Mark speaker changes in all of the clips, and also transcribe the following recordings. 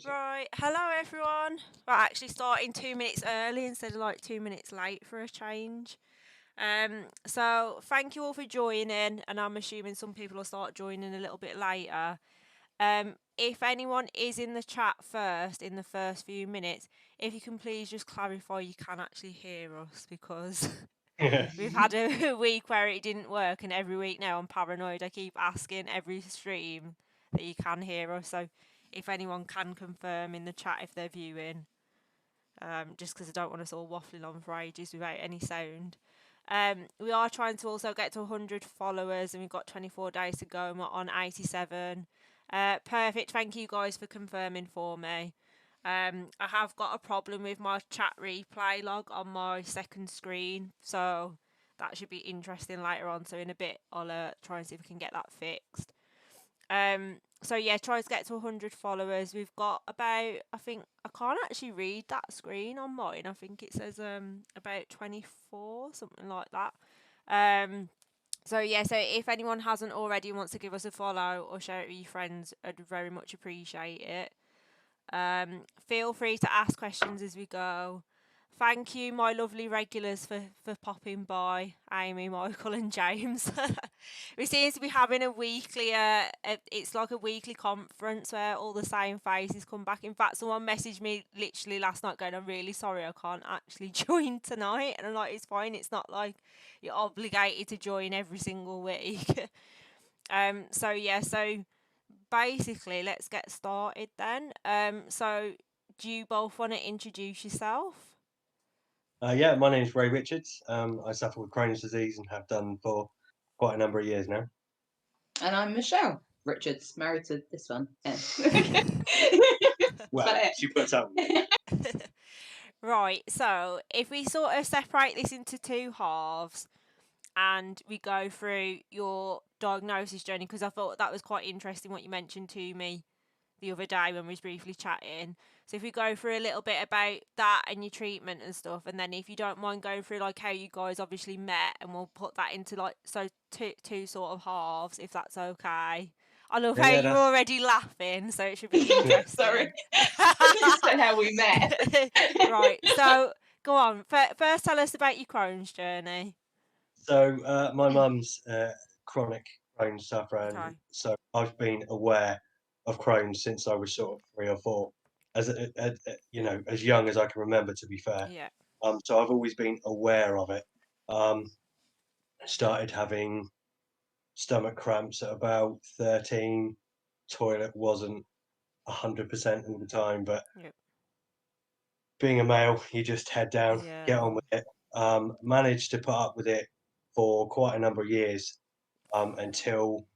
Speaker 1: Right, hello everyone. We're actually starting 2 minutes early instead of like 2 minutes late for a change. So thank you all for joining, and I'm assuming some people will start joining a little bit later. If anyone is in the chat first in the first few minutes, if you can please just clarify you can actually hear us because we've had a week where it didn't work, and every week now I'm paranoid. I keep asking every stream that you can hear us. So if anyone can confirm in the chat if they're viewing, just because I don't want us all waffling on for ages without any sound. We are trying to also get to 100 followers, and we've got 24 days to go, and we're on 87. Perfect. Thank you guys for confirming for me. I have got a problem with my chat replay log on my second screen, so that should be interesting later on. So in a bit, I'll try and see if we can get that fixed. So yeah, trying to get to 100 followers. We've got about, I think, I can't actually read that screen on mine. I think it says about 24, something like that. So yeah, so if anyone hasn't already and wants to give us a follow or share it with your friends, I'd very much appreciate it. Feel free to ask questions as we go. Thank you, my lovely regulars, for popping by, Amy, Michael, and James. We seem to be having a weekly, it's like a weekly conference where all the same faces come back. In fact, someone messaged me literally last night going, I'm really sorry I can't actually join tonight. And I'm like, it's fine, it's not like you're obligated to join every single week. So yeah, so basically, let's get started then. So do you both want to introduce yourself?
Speaker 2: Yeah, my name's Ray Richards. I suffer with Crohn's disease and have done for quite a number of years now.
Speaker 3: And I'm Michelle Richards, married to this one. Yeah.
Speaker 2: Well, she puts up with it.
Speaker 1: Right, so if we sort of separate this into two halves and we go through your diagnosis journey, because I thought that was quite interesting what you mentioned to me the other day when we was briefly chatting. So if we go through a little bit about that and your treatment and stuff, and then if you don't mind going through like how you guys obviously met, and we'll put that into like so two sort of halves, if that's okay. I love how
Speaker 2: Yeah,
Speaker 1: you're
Speaker 2: that's
Speaker 1: already laughing, so it should be interesting.
Speaker 3: Sorry. Just say how we met.
Speaker 1: Right, so go on. First, tell us about your Crohn's journey.
Speaker 2: so. My mum's chronic Crohn's sufferer, and
Speaker 1: Okay.
Speaker 2: so I've been aware of Crohn's since I was sort of 3 or 4, as young as I can remember. To be fair,
Speaker 1: Yeah.
Speaker 2: so I've always been aware of it. Um, Started having stomach cramps at about 13. Toilet wasn't 100% all the time, but
Speaker 1: Yep.
Speaker 2: being a male, you just head down, get
Speaker 1: Yeah.
Speaker 2: on with it. Managed to put up with it for quite a number of years, until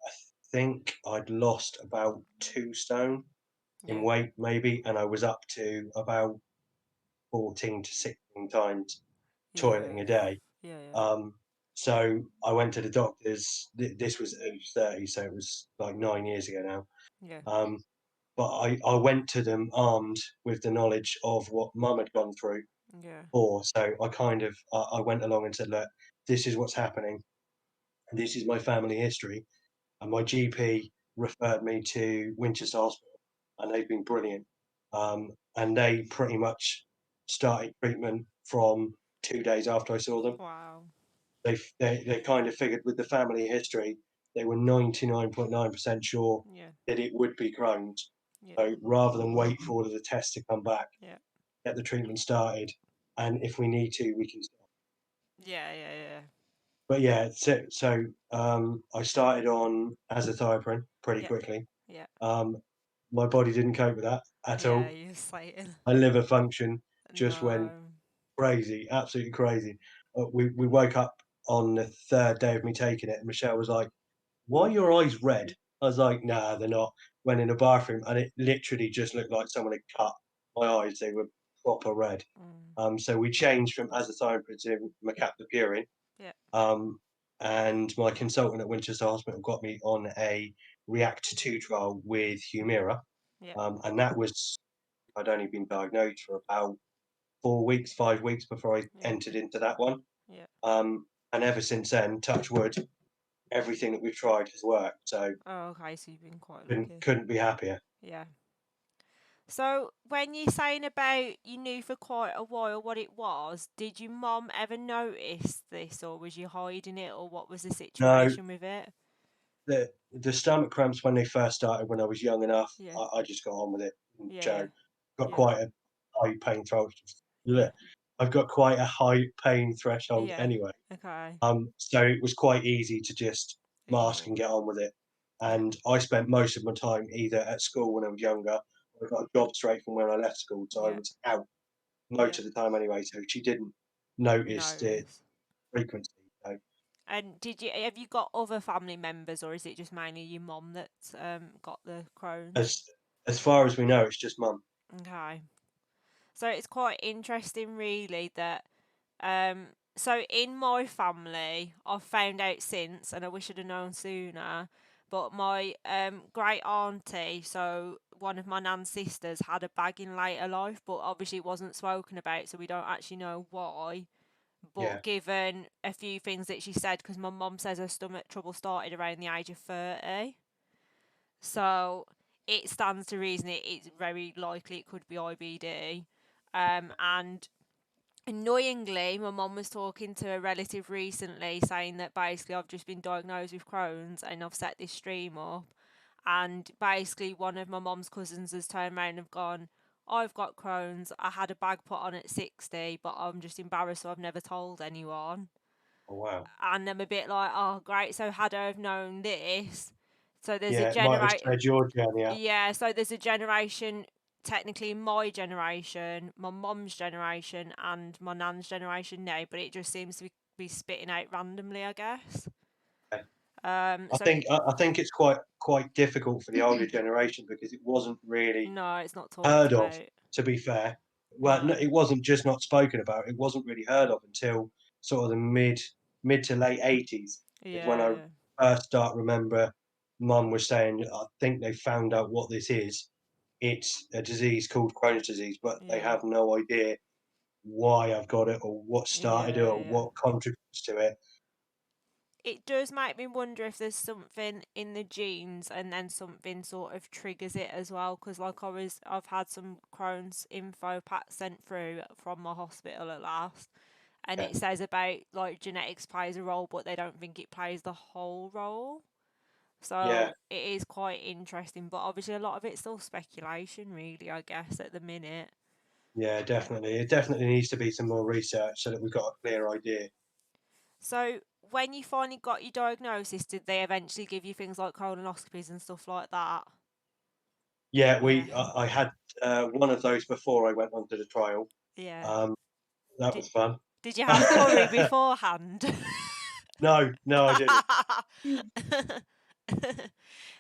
Speaker 2: I think I'd lost about 2 stone in
Speaker 1: Yeah.
Speaker 2: weight, maybe, and I was up to about 14 to 16 times
Speaker 1: Yeah.
Speaker 2: toileting a day.
Speaker 1: Yeah. Yeah.
Speaker 2: Um, so I went to the doctors. This was age 30, so it was like 9 years ago now.
Speaker 1: Yeah.
Speaker 2: Um, but I went to them armed with the knowledge of what mum had gone through
Speaker 1: Yeah.
Speaker 2: before. So I went along and said, look, this is what's happening, and this is my family history. And my GP referred me to Winchester Hospital, and they've been brilliant. And they pretty much started treatment from 2 days after I saw them.
Speaker 1: Wow.
Speaker 2: They kind of figured with the family history, they were 99.9% sure
Speaker 1: Yeah.
Speaker 2: that it would be Crohn's.
Speaker 1: Yeah.
Speaker 2: So rather than wait for all of the tests to come back,
Speaker 1: Yeah.
Speaker 2: get the treatment started, and if we need to, we can start.
Speaker 1: Yeah. Yeah. Yeah.
Speaker 2: But yeah, I started on azathioprine pretty
Speaker 1: Yeah.
Speaker 2: quickly.
Speaker 1: Yeah.
Speaker 2: Um, my body didn't cope with that at
Speaker 1: Yeah.
Speaker 2: all.
Speaker 1: You're slating.
Speaker 2: My liver function just went
Speaker 1: No.
Speaker 2: crazy, absolutely crazy. We woke up on the third day of me taking it, and Michelle was like, "Why are your eyes red?" I was like, "Nah, they're not." Went in the bathroom, and it literally just looked like someone had cut my eyes. They were proper red.
Speaker 1: Mm.
Speaker 2: So we changed from azathioprine to mercaptopurine.
Speaker 1: Yeah.
Speaker 2: Um, and my consultant at Winchester Hospital got me on a React 2 trial with Humira.
Speaker 1: Yeah.
Speaker 2: And that was, I'd only been diagnosed for about 4 weeks, 5 weeks before I
Speaker 1: Yeah.
Speaker 2: entered into that one.
Speaker 1: Yeah.
Speaker 2: And ever since then, touch wood, everything that we've tried has worked. So
Speaker 1: Oh, okay. So you've been quite
Speaker 2: couldn't,
Speaker 1: lucky.
Speaker 2: couldn't be happier.
Speaker 1: Yeah. So when you're saying about you knew for quite a while what it was, did your mum ever notice this, or was you hiding it, or what was the
Speaker 2: No,
Speaker 1: situation with it?
Speaker 2: the stomach cramps when they first started when I was young enough,
Speaker 1: Yeah,
Speaker 2: I just got on with it.
Speaker 1: yeah, yeah,
Speaker 2: Joe, got
Speaker 1: yeah,
Speaker 2: quite a high pain threshold.
Speaker 1: yeah,
Speaker 2: Blech. I've got quite a high pain threshold
Speaker 1: yeah.
Speaker 2: anyway.
Speaker 1: Okay,
Speaker 2: So it was quite easy to just mask
Speaker 1: ignore.
Speaker 2: and get on with it.
Speaker 1: Yeah,
Speaker 2: And I spent most of my time either at school when I was younger, or I got a job straight from when I left school, so I
Speaker 1: yeah,
Speaker 2: was out
Speaker 1: yeah.
Speaker 2: most of the time anyway. So she didn't notice the
Speaker 1: Notice.
Speaker 2: frequency. So
Speaker 1: And have you got other family members, or is it just mainly your mum that's got the Crohn's?
Speaker 2: as as far as we know, it's just mum.
Speaker 1: Okay. So it's quite interesting, really, that so in my family, I've found out since, and I wish I'd have known sooner. But my great auntie, so one of my nan's sisters, had a bag in later life, but obviously it wasn't spoken about, so we don't actually know why.
Speaker 2: Yeah.
Speaker 1: But given a few things that she said, because my mum says her stomach trouble started around the age of 30, so it stands to reason it's very likely it could be IBD. And annoyingly, my mum was talking to a relative recently saying that basically I've just been diagnosed with Crohn's and I've set this stream up. And basically, one of my mum's cousins has turned around and have gone, I've got Crohn's. I had a bag put on at 60, but I'm just embarrassed, so I've never told anyone.
Speaker 2: Oh wow.
Speaker 1: And I'm a bit like, oh, great. So, had I have known this, so there's a
Speaker 2: Yeah, it might have
Speaker 1: generate,
Speaker 2: sped your journey up.
Speaker 1: yeah, so there's a generation, technically my generation, my mum's generation, and my nan's generation now, but it just seems to be spitting out randomly, I guess.
Speaker 2: Okay.
Speaker 1: Um,
Speaker 2: I
Speaker 1: so
Speaker 2: think
Speaker 1: it,
Speaker 2: I think it's quite difficult for the older generation because it wasn't really
Speaker 1: no, it's not talked
Speaker 2: heard of.
Speaker 1: about.
Speaker 2: To be fair, well, no,
Speaker 1: No.
Speaker 2: it wasn't just not spoken about. It wasn't really heard of until sort of the mid to late 80s. Is when I
Speaker 1: Yeah,
Speaker 2: first start remember. Mum was saying, I think they found out what this is. It's a disease called Crohn's disease, but they
Speaker 1: yeah,
Speaker 2: have no idea why I've got it or what started it
Speaker 1: yeah,
Speaker 2: or
Speaker 1: yeah.
Speaker 2: what contributes to it.
Speaker 1: It does make me wonder if there's something in the genes and then something sort of triggers it as well. Because like I've had some Crohn's info pack sent through from my hospital at last, and
Speaker 2: Yeah,
Speaker 1: it says about like genetics plays a role, but they don't think it plays the whole role.
Speaker 2: yeah,
Speaker 1: So it is quite interesting, but obviously a lot of it's still speculation, really. I guess at the minute.
Speaker 2: yeah, definitely. It definitely needs to be some more research so that we've got a clear idea.
Speaker 1: So when you finally got your diagnosis, did they eventually give you things like colonoscopies and stuff like that?
Speaker 2: Yeah,
Speaker 1: Yeah,
Speaker 2: I had one of those before I went on to the trial.
Speaker 1: yeah.
Speaker 2: Um, that
Speaker 1: Did
Speaker 2: was fun.
Speaker 1: Did you have curry beforehand?
Speaker 2: No, no, I didn't.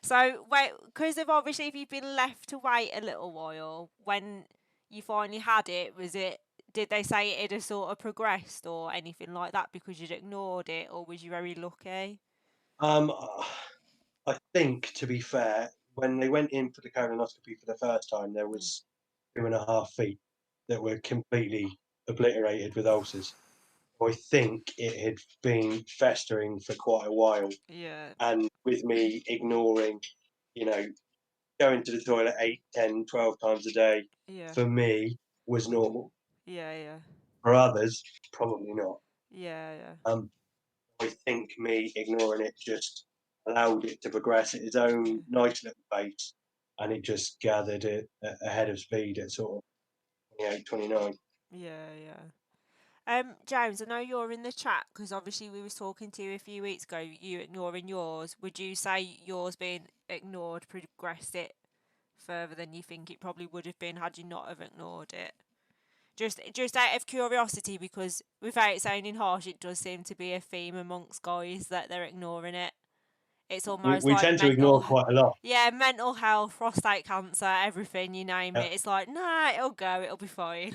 Speaker 1: So wait, because of obviously if you've been left to wait a little while, when you finally had it, was it? Did they say it had sort of progressed or anything like that because you'd ignored it, or was you very lucky?
Speaker 2: Um, I think, to be fair, when they went in for the colonoscopy for the first time, there
Speaker 1: Mm.
Speaker 2: was 2.5 feet that were completely obliterated with ulcers. I think it had been festering for quite a while,
Speaker 1: Yeah,
Speaker 2: and with me ignoring, you know, going to the toilet 8, 10, 12 times a day,
Speaker 1: yeah,
Speaker 2: for me was normal.
Speaker 1: yeah, yeah,
Speaker 2: For others, probably not.
Speaker 1: yeah, yeah,
Speaker 2: Um, I think me ignoring it just allowed it to progress at its own
Speaker 1: yeah,
Speaker 2: nice little pace, and it just gathered it ahead of speed at sort of 28, 29.
Speaker 1: yeah, yeah. James, I know you're in the chat because obviously we was talking to you a few weeks ago. You ignoring yours. Would you say yours being ignored progressed it further than you think it probably would have been had you not have ignored it? Just out of curiosity, because without sounding harsh, it does seem to be a theme amongst guys that they're ignoring it. It's almost
Speaker 2: We
Speaker 1: like
Speaker 2: tend to ignore quite a lot.
Speaker 1: yeah, mental health, prostate cancer, everything you name
Speaker 2: Yeah,
Speaker 1: it. It's like, nah, it'll go, it'll be fine.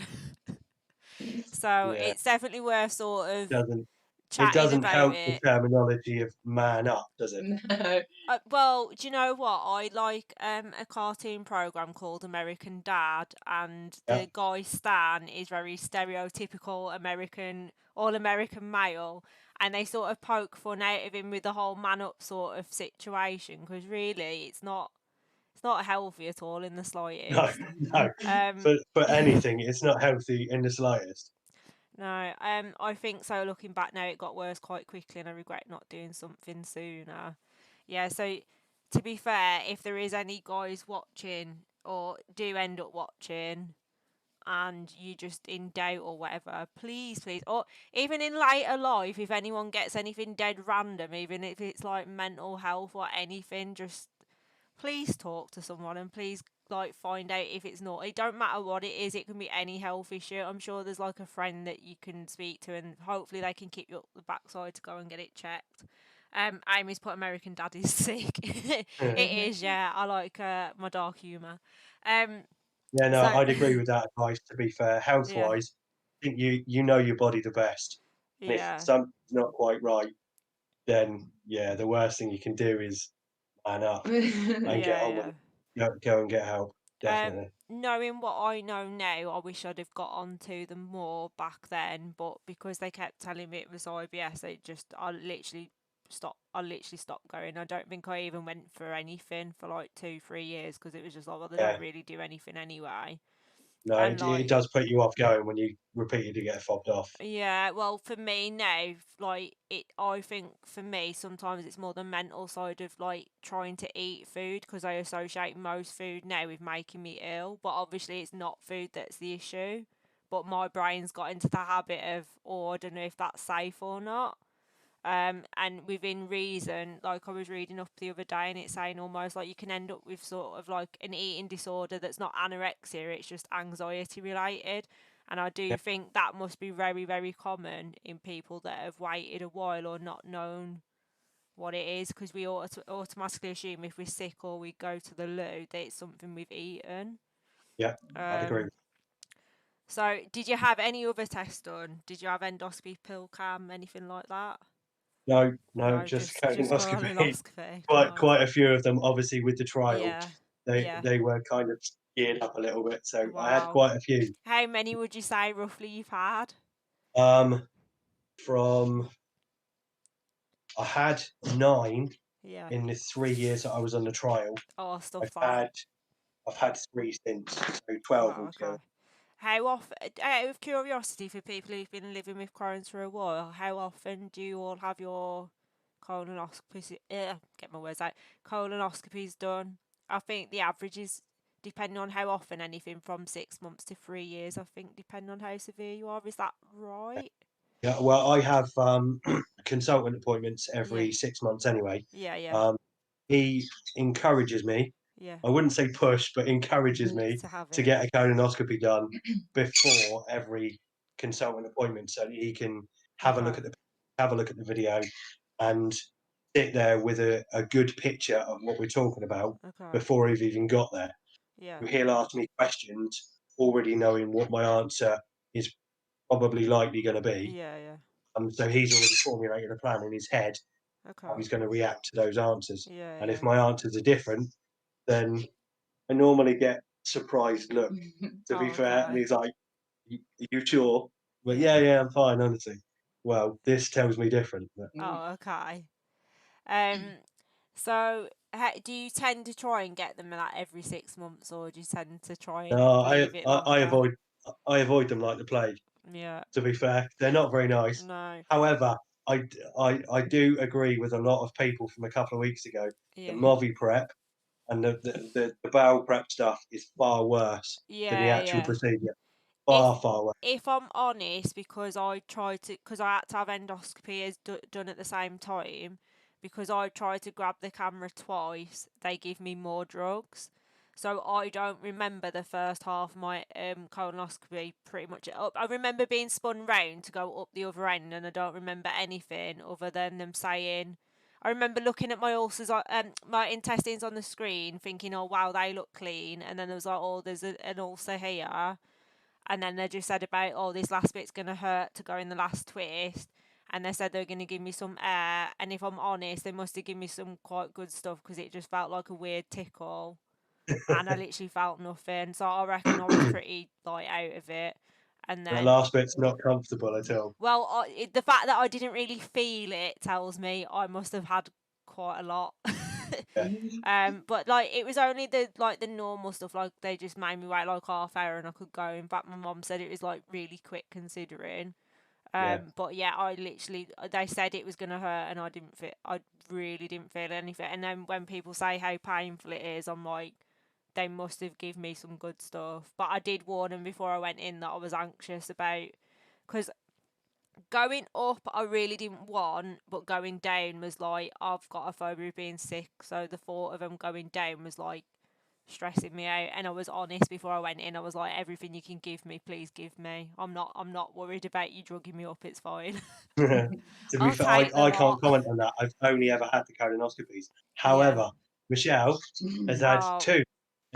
Speaker 1: So
Speaker 2: yeah.
Speaker 1: it's definitely worth sort of
Speaker 2: Doesn't it
Speaker 1: chatting
Speaker 2: doesn't
Speaker 1: about
Speaker 2: help the
Speaker 1: it.
Speaker 2: terminology of man up, does it?
Speaker 3: No.
Speaker 1: Well, do you know what? I like a cartoon program called American Dad, and
Speaker 2: Yeah,
Speaker 1: the guy Stan is very stereotypical all American male, and they sort of poke fun out of him with the whole man up sort of situation because really it's not. It's not healthy at all in the
Speaker 2: No,
Speaker 1: slightest.
Speaker 2: no.
Speaker 1: Um,
Speaker 2: For anything, it's not healthy in the slightest.
Speaker 1: no, I think so. Looking back now, it got worse quite quickly, and I regret not doing something sooner. Yeah, so to be fair, if there is any guys watching or do end up watching, and you just in doubt or whatever, please, or even in later life, if anyone gets anything dead random, even if it's like mental health or anything, just please talk to someone and please like find out if it's not. It don't matter what it is. It can be any health issue. I'm sure there's like a friend that you can speak to, and hopefully they can keep you up the backside to go and get it checked. Amy's put American Dad is sick. It is, yeah. I like my dark humour. Um,
Speaker 2: Yeah, no,
Speaker 1: so
Speaker 2: I'd agree with that advice. To be fair, health
Speaker 1: yeah,
Speaker 2: wise, I think you know your body the best. And if
Speaker 1: yeah,
Speaker 2: something's not quite right, then yeah, the worst thing you can do is man up and get on with
Speaker 1: yeah,
Speaker 2: it. Go and get help.
Speaker 1: yeah.
Speaker 2: Definitely.
Speaker 1: Knowing what I know now, I wish I'd have got onto them more back then. But because they kept telling me it was IBS, I literally stopped going. I don't think I even went for anything for like 2, 3 years because it was just like, well, they don't
Speaker 2: Yeah.
Speaker 1: really do anything anyway.
Speaker 2: No,
Speaker 1: And
Speaker 2: it
Speaker 1: like,
Speaker 2: does put you off going when you repeatedly get fobbed off.
Speaker 1: yeah, well, for me now, like I think for me sometimes it's more the mental side of like trying to eat food because I associate most food now with making me ill. But obviously, it's not food that's the issue. But my brain's got into the habit of, oh, I don't know if that's safe or not. And within reason, like I was reading up the other day, and it's saying almost like you can end up with sort of like an eating disorder that's not anorexia, it's just anxiety related. And I do
Speaker 2: Yeah.
Speaker 1: think that must be very, very common in people that have waited a while or not known what it is, because we automatically assume if we're sick or we go to the loo that it's something we've eaten.
Speaker 2: Yeah, I'd agree.
Speaker 1: Um, so, did you have any other tests done? Did you have endoscopy, pill cam, anything like that?
Speaker 2: No,
Speaker 1: No,
Speaker 2: just
Speaker 1: just
Speaker 2: colonoscopy.
Speaker 1: colonoscopy.
Speaker 2: Quite
Speaker 1: Nice.
Speaker 2: quite a few of them. Obviously, with the trial,
Speaker 1: Yeah.
Speaker 2: they
Speaker 1: Yeah.
Speaker 2: they were kind of geared up a little bit, so I had
Speaker 1: Wow.
Speaker 2: quite a few.
Speaker 1: How many would you say roughly you've had?
Speaker 2: Um, from I had 9
Speaker 1: Yeah.
Speaker 2: in the 3 years that I was on the trial.
Speaker 1: Oh,
Speaker 2: I've
Speaker 1: stuff that.
Speaker 2: had I've had 3 since, so 12
Speaker 1: Wow,
Speaker 2: altogether.
Speaker 1: okay. How often, out of curiosity for people who've been living with Crohn's for a while, how often do you all have your colonoscopies, get my words out, colonoscopies done? I think the average is, depending on how often, anything from 6 months to 3 years, I think, depending on how severe you are. Is that right?
Speaker 2: Yeah, well, I have consultant appointments
Speaker 1: Yeah.
Speaker 2: every 6 months anyway.
Speaker 1: Yeah, yeah,
Speaker 2: Um, he encourages me.
Speaker 1: yeah.
Speaker 2: I wouldn't say push, but encourages me
Speaker 1: To have
Speaker 2: to
Speaker 1: it.
Speaker 2: get a colonoscopy done before every consultant appointment, so that he can have a look
Speaker 1: Okay.
Speaker 2: at the video and sit there with a good picture of what we're talking about
Speaker 1: Okay.
Speaker 2: before we've even got there.
Speaker 1: Yeah.
Speaker 2: He'll ask me questions, already knowing what my answer is probably likely going to be.
Speaker 1: Yeah, yeah.
Speaker 2: So he's already formulated a plan in his head how
Speaker 1: Okay.
Speaker 2: he's going to react to those answers.
Speaker 1: Yeah,
Speaker 2: And if
Speaker 1: yeah.
Speaker 2: my answers are different, then I normally get surprised look. To be
Speaker 1: Oh,
Speaker 2: fair, and
Speaker 1: okay.
Speaker 2: he's like, "Are you sure?" But
Speaker 1: Yeah.
Speaker 2: yeah, I'm fine, honestly. Well, this tells me different. But
Speaker 1: Oh, okay. Um, so do you tend to try and get them like every 6 months, or do you tend to try and
Speaker 2: no,
Speaker 1: leave it
Speaker 2: I
Speaker 1: longer?
Speaker 2: avoid them like the plague.
Speaker 1: Yeah.
Speaker 2: To be fair, they're not very nice.
Speaker 1: No.
Speaker 2: However, I do agree with a lot of people from a couple of weeks ago. The
Speaker 1: Yeah.
Speaker 2: Movi prep and the bowel prep stuff is far worse than the
Speaker 1: Yeah,
Speaker 2: actual
Speaker 1: yeah.
Speaker 2: procedure.
Speaker 1: If
Speaker 2: Far worse.
Speaker 1: if I'm honest, because I had to have endoscopy done at the same time, because I tried to grab the camera twice, they give me more drugs. So I don't remember the first half of my colonoscopy pretty much. I remember being spun round to go up the other end, and I don't remember anything other than them saying. I remember looking at my ulcers, my intestines on the screen, thinking, "Oh wow, they look clean," and then there was like, "Oh, there's an ulcer here." And then they just said about, oh, this last bit's going to hurt to go in the last twist. And they said they were going to give me some air. And if I'm honest, they must have given me some quite good stuff because it just felt like a weird tickle. And I literally felt nothing. So I reckon I was
Speaker 2: That
Speaker 1: pretty like out of it. And then,
Speaker 2: last bit's not comfortable at all.
Speaker 1: well, the fact that I didn't really feel it tells me I must have had quite a lot. But like it was only the normal stuff, like they just made me wait like half hour and I could go. In fact, my mom said it was like really quick considering.
Speaker 2: Yeah.
Speaker 1: But yeah, I literally they said it was gonna hurt and I really didn't feel anything. And then when people say how painful it is, I'm like, they must have given me some good stuff. But I did warn them before I went in that I was anxious about, because going up I really didn't want, but going down was like, I've got a phobia of being sick, so the thought of them going down was like stressing me out. And I was honest before I went in, I was like, everything you can give me, please give me. I'm not worried about you drugging me up, it's fine.
Speaker 2: To be
Speaker 1: I'll
Speaker 2: fair,
Speaker 1: take the
Speaker 2: I can't
Speaker 1: lot.
Speaker 2: comment on that. I've only ever had the colonoscopies.
Speaker 1: Yeah.
Speaker 2: However, Michelle has had
Speaker 1: Oh,
Speaker 2: 2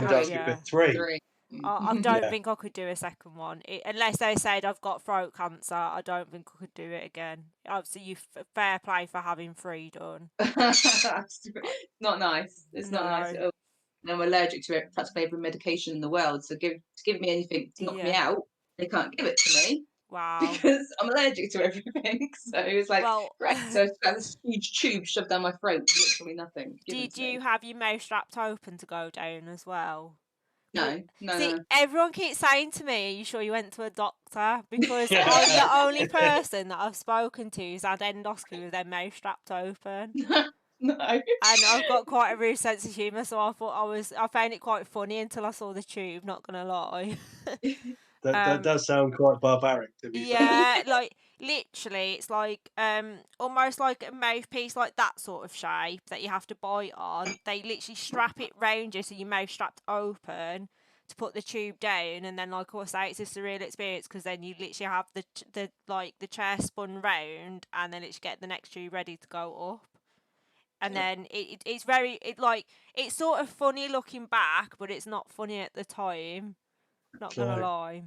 Speaker 1: oh
Speaker 2: endoscopies,
Speaker 1: yeah.
Speaker 2: 3.
Speaker 3: 3.
Speaker 1: I don't
Speaker 2: Yeah.
Speaker 1: think I could do a second one. Unless they said I've got throat cancer, I don't think I could do it again. Obviously, fair play for having 3 done.
Speaker 3: It's not nice. It's not nice
Speaker 1: No.
Speaker 3: at all. And I'm allergic to it. That's favourite medication in the world. So to give me anything to knock me
Speaker 1: Yeah.
Speaker 3: out, they can't give it to me
Speaker 1: Wow.
Speaker 3: because I'm allergic to everything. So it was like,
Speaker 1: Well,
Speaker 3: right. So I've got this huge tube shoved down my throat, with literally nothing given
Speaker 1: did
Speaker 3: to
Speaker 1: you
Speaker 3: me.
Speaker 1: have your mouth strapped open to go down as well? Well,
Speaker 3: No, no,
Speaker 1: see,
Speaker 3: no.
Speaker 1: everyone keeps saying to me, "Are you sure you went to a doctor?" Because I'm the only person that I've spoken to who's had endoscopy with their mouth strapped open.
Speaker 3: No.
Speaker 1: And I've got quite a rude sense of humour, so I found it quite funny until I saw the tube, not gonna lie.
Speaker 2: That
Speaker 1: um
Speaker 2: does sound quite barbaric, to be fair.
Speaker 1: yeah, like literally it's like almost like a mouthpiece, like that sort of shape that you have to bite on. They literally strap it round you so your mouth strapped open to put the tube down, and then like I say, it's a surreal experience because then you literally have the chair spun round and then it's get the next tube ready to go up. And then it's very it's sort of funny looking back, but it's not funny at the time. Not gonna
Speaker 2: No,
Speaker 1: lie.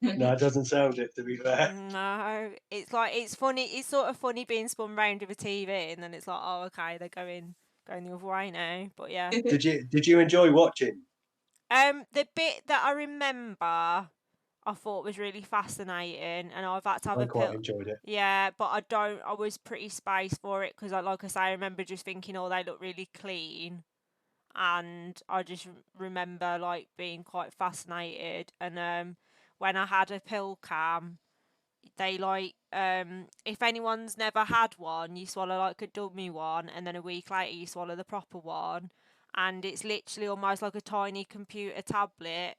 Speaker 2: no, it doesn't sound it, to be fair.
Speaker 1: No, it's like it's funny. It's sort of funny being spun round with a TV, and then it's like, oh, okay, they're going the other way now. But yeah,
Speaker 2: Did you enjoy watching?
Speaker 1: the bit that I remember, I thought was really fascinating, and I've had to have
Speaker 2: I
Speaker 1: a
Speaker 2: quite
Speaker 1: pill.
Speaker 2: enjoyed it.
Speaker 1: Yeah, but I don't. I was pretty spaced for it because, like I say, I remember just thinking, oh, they look really clean, and I just remember like being quite fascinated. And when I had a pill cam, they if anyone's never had one, you swallow like a dummy one, and then a week later you swallow the proper one, and it's literally almost like a tiny computer tablet.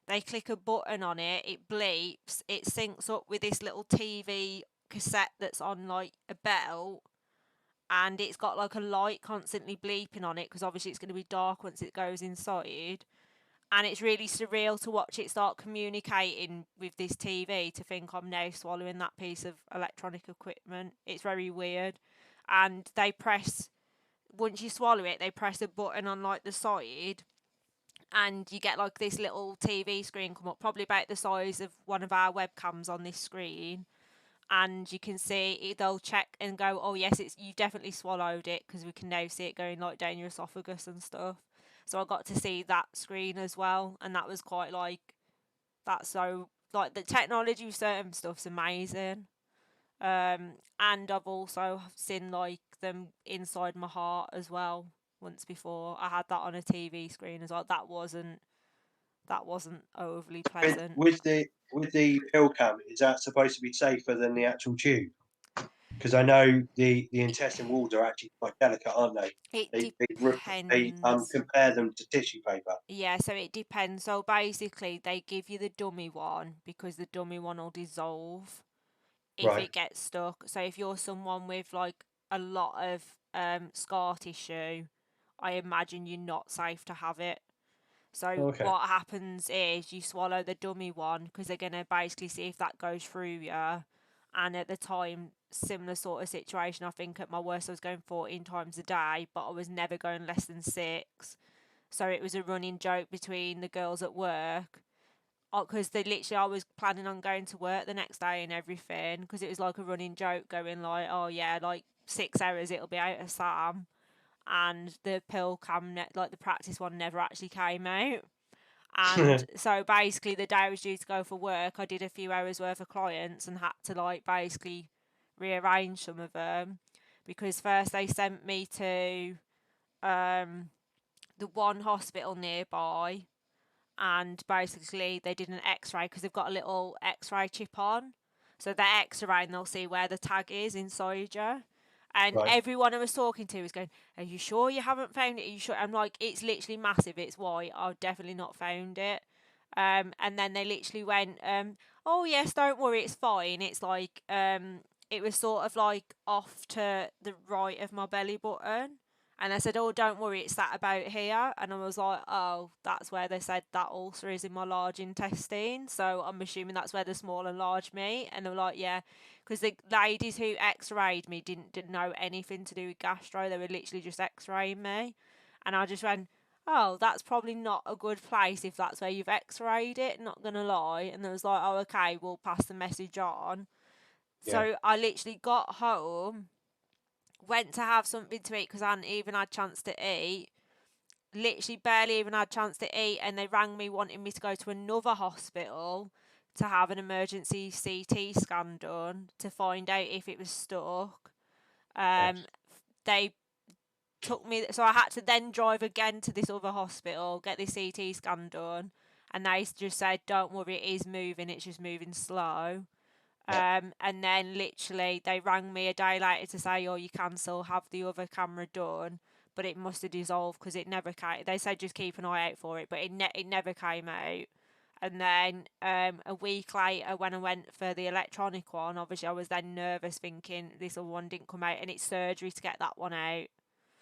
Speaker 1: They click a button on it, it bleeps, it syncs up with this little TV cassette that's on like a belt, and it's got like a light constantly bleeping on it because obviously it's going to be dark once it goes inside. And it's really surreal to watch it start communicating with this TV, to think I'm now swallowing that piece of electronic equipment. It's very weird. And once you swallow it, they press a button on like the side, and you get like this little TV screen come up, probably about the size of one of our webcams on this screen. And you can see it, they'll check and go, oh yes, it's you've definitely swallowed it, because we can now see it going like down your esophagus and stuff. So I got to see that screen as well, and that was quite like, that's so like the technology with certain stuff's amazing. And I've also seen like them inside my heart as well once before. I had that on a TV screen as well. That wasn't overly
Speaker 2: With,
Speaker 1: pleasant.
Speaker 2: with the with the pill cam, is that supposed to be safer than the actual tube? Because I know the intestine walls are actually quite delicate, aren't they?
Speaker 1: It
Speaker 2: They
Speaker 1: depends.
Speaker 2: compare them to tissue paper.
Speaker 1: Yeah, so it depends. So basically, they give you the dummy one because the dummy one will dissolve if
Speaker 2: Right.
Speaker 1: it gets stuck. So if you're someone with like a lot of scar tissue, I imagine you're not safe to have it. So
Speaker 2: Okay.
Speaker 1: what happens is you swallow the dummy one because they're gonna basically see if that goes through you. And at the time, similar sort of situation. I think at my worst I was going 14 times a day, but I was never going less than 6. So it was a running joke between the girls at work, because they literally, I was planning on going to work the next day and everything, because it was like a running joke going like, oh yeah, like 6 hours it'll be out of Sam. And the pill like the practice one, never actually came out. And so basically the day I was due to go for work, I did a few hours worth of clients and had to like basically rearrange some of them, because first they sent me to the one hospital nearby, and basically they did an x-ray because they've got a little x-ray chip on. So they x-ray and they'll see where the tag is inside you. And
Speaker 2: Right.
Speaker 1: everyone I was talking to was going, "Are you sure you haven't found it? Are you sure?" I'm like, "It's literally massive. It's white. I've definitely not found it." And then they literally went, "Oh yes, don't worry, it's fine. It's like, it was sort of like off to the right of my belly button." And I said, "Oh, don't worry, it's that about here." And I was like, "Oh, that's where they said that ulcer is in my large intestine. So I'm assuming that's where the small and large meet." And they were like, "Yeah," because the ladies who x-rayed me didn't know anything to do with gastro. They were literally just x-raying me. And I just went, "Oh, that's probably not a good place if that's where you've x-rayed it, not gonna lie." And they was like, "Oh, okay, we'll pass the message on."
Speaker 2: Yeah.
Speaker 1: So I literally got home, went to have something to eat because I hadn't even had a chance to eat. Literally barely even had a chance to eat, and they rang me wanting me to go to another hospital to have an emergency CT scan done to find out if it was stuck.
Speaker 2: Yes.
Speaker 1: They took me, so I had to then drive again to this other hospital, get this CT scan done, and they just said, "Don't worry, it is moving, it's just moving slow." And then literally they rang me a day later to say, "Oh, you can still have the other camera done, but it must have dissolved because it never came." They said just keep an eye out for it, but it never came out. And then a week later, when I went for the electronic one, obviously I was then nervous, thinking this other one didn't come out, and it's surgery to get that one out.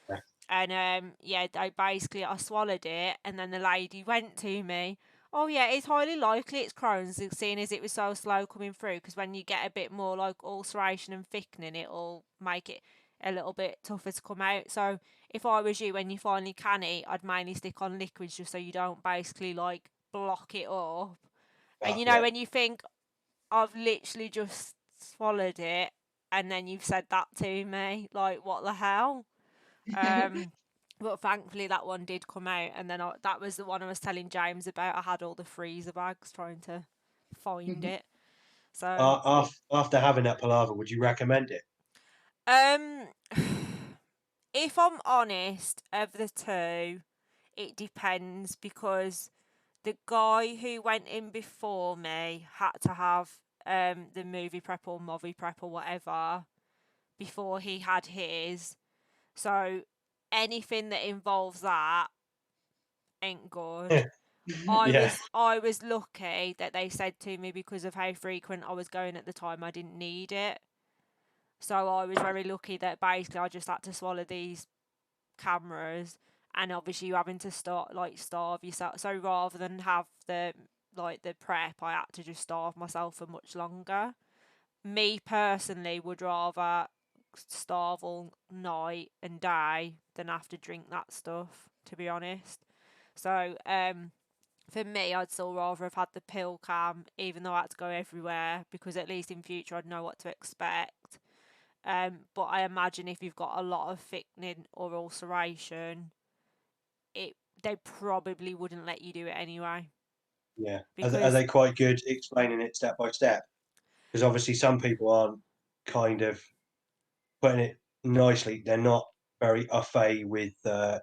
Speaker 2: Yeah.
Speaker 1: And yeah, I swallowed it, and then the lady went to me, "Oh yeah, it's highly likely it's Crohn's, seeing as it was so slow coming through. Because when you get a bit more like ulceration and thickening, it'll make it a little bit tougher to come out. So if I was you, when you finally can eat, I'd mainly stick on liquids just so you don't basically like block it up. And
Speaker 2: Oh,
Speaker 1: you know
Speaker 2: yeah.
Speaker 1: when you think I've literally just swallowed it, and then you've said that to me, like what the hell?" But thankfully that one did come out, and then that was the one I was telling James about. I had all the freezer bags trying to find it. So,
Speaker 2: After having that palaver, would you recommend it?
Speaker 1: um, if I'm honest, of the two, it depends because the guy who went in before me had to have the movie prep or movie prep or whatever before he had his. So anything that involves that ain't good.
Speaker 2: Yeah.
Speaker 1: I was lucky that they said to me, because of how frequent I was going at the time, I didn't need it. So I was very lucky that basically I just had to swallow these cameras, and obviously you having to start like starve yourself. So rather than have the prep, I had to just starve myself for much longer. Me personally would rather starve all night and die than have to drink that stuff, to be honest. So for me, I'd still rather have had the pill cam, even though I had to go everywhere, because at least in future I'd know what to expect. But I imagine if you've got a lot of thickening or ulceration, it they probably wouldn't let you do it anyway.
Speaker 2: Yeah. Are
Speaker 1: Because
Speaker 2: they quite good explaining it step by step? Because obviously some people aren't kind of putting it nicely. They're not very au fait with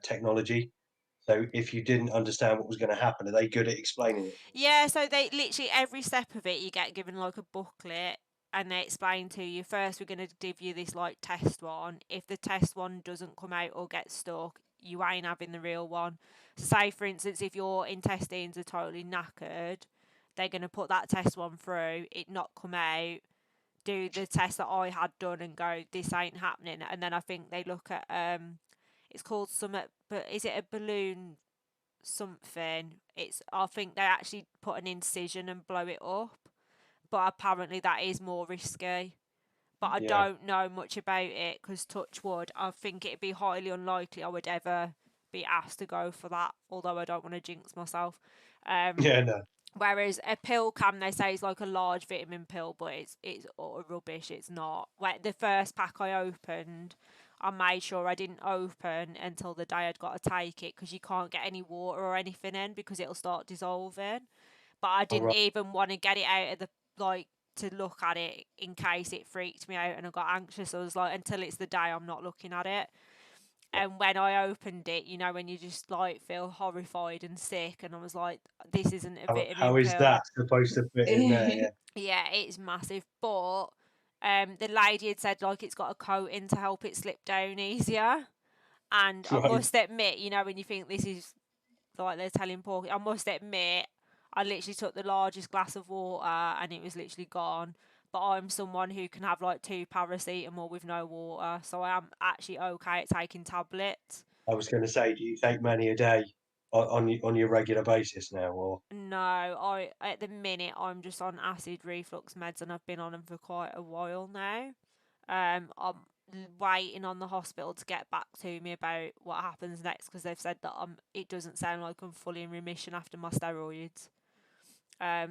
Speaker 2: technology. So if you didn't understand what was going to happen, are they good at explaining it?
Speaker 1: yeah, so they literally every step of it you get given like a booklet, and they explain to you, first we're going to give you this like test one. If the test one doesn't come out or get stuck, you ain't having the real one. So say for instance, if your intestines are totally knackered, they're going to put that test one through, it not come out, do the test that I had done and go, "This ain't happening." And then I think they look at it's called summit, but is it a balloon something? It's, I think they actually put an incision and blow it up, but apparently that is more risky. But I
Speaker 2: Yeah.
Speaker 1: don't know much about it because, touch wood, I think it'd be highly unlikely I would ever be asked to go for that. Although I don't want to jinx myself. Um,
Speaker 2: Yeah. No.
Speaker 1: Whereas a pill cam, they say, is like a large vitamin pill, but it's utter rubbish. It's not. Like the first pack I opened, I made sure I didn't open until the day I'd got to take it, because you can't get any water or anything in because it'll start dissolving. But I
Speaker 2: All
Speaker 1: didn't
Speaker 2: right.
Speaker 1: even want to get it out of the, like, to look at it in case it freaked me out and I got anxious. I was like, until it's the day, I'm not looking at it. And when I opened it, you know, when you just like feel horrified and sick, and I was like, this isn't a
Speaker 2: How
Speaker 1: vitamin
Speaker 2: is
Speaker 1: pill.
Speaker 2: that supposed to fit in there? Yeah.
Speaker 1: Yeah, it's massive. But the lady had said like it's got a coating to help it slip down easier. And I
Speaker 2: Right.
Speaker 1: must admit, you know, when you think this is like they're telling porky, I must admit, I literally took the largest glass of water and it was literally gone. But I'm someone who can have like 2 paracetamol with no water, so I am actually okay at taking tablets.
Speaker 2: I was going to say, do you take many a day on your regular basis now, or
Speaker 1: No, I at the minute I'm just on acid reflux meds and I've been on them for quite a while now. I'm waiting on the hospital to get back to me about what happens next because they've said that it doesn't sound like I'm fully in remission after my steroids.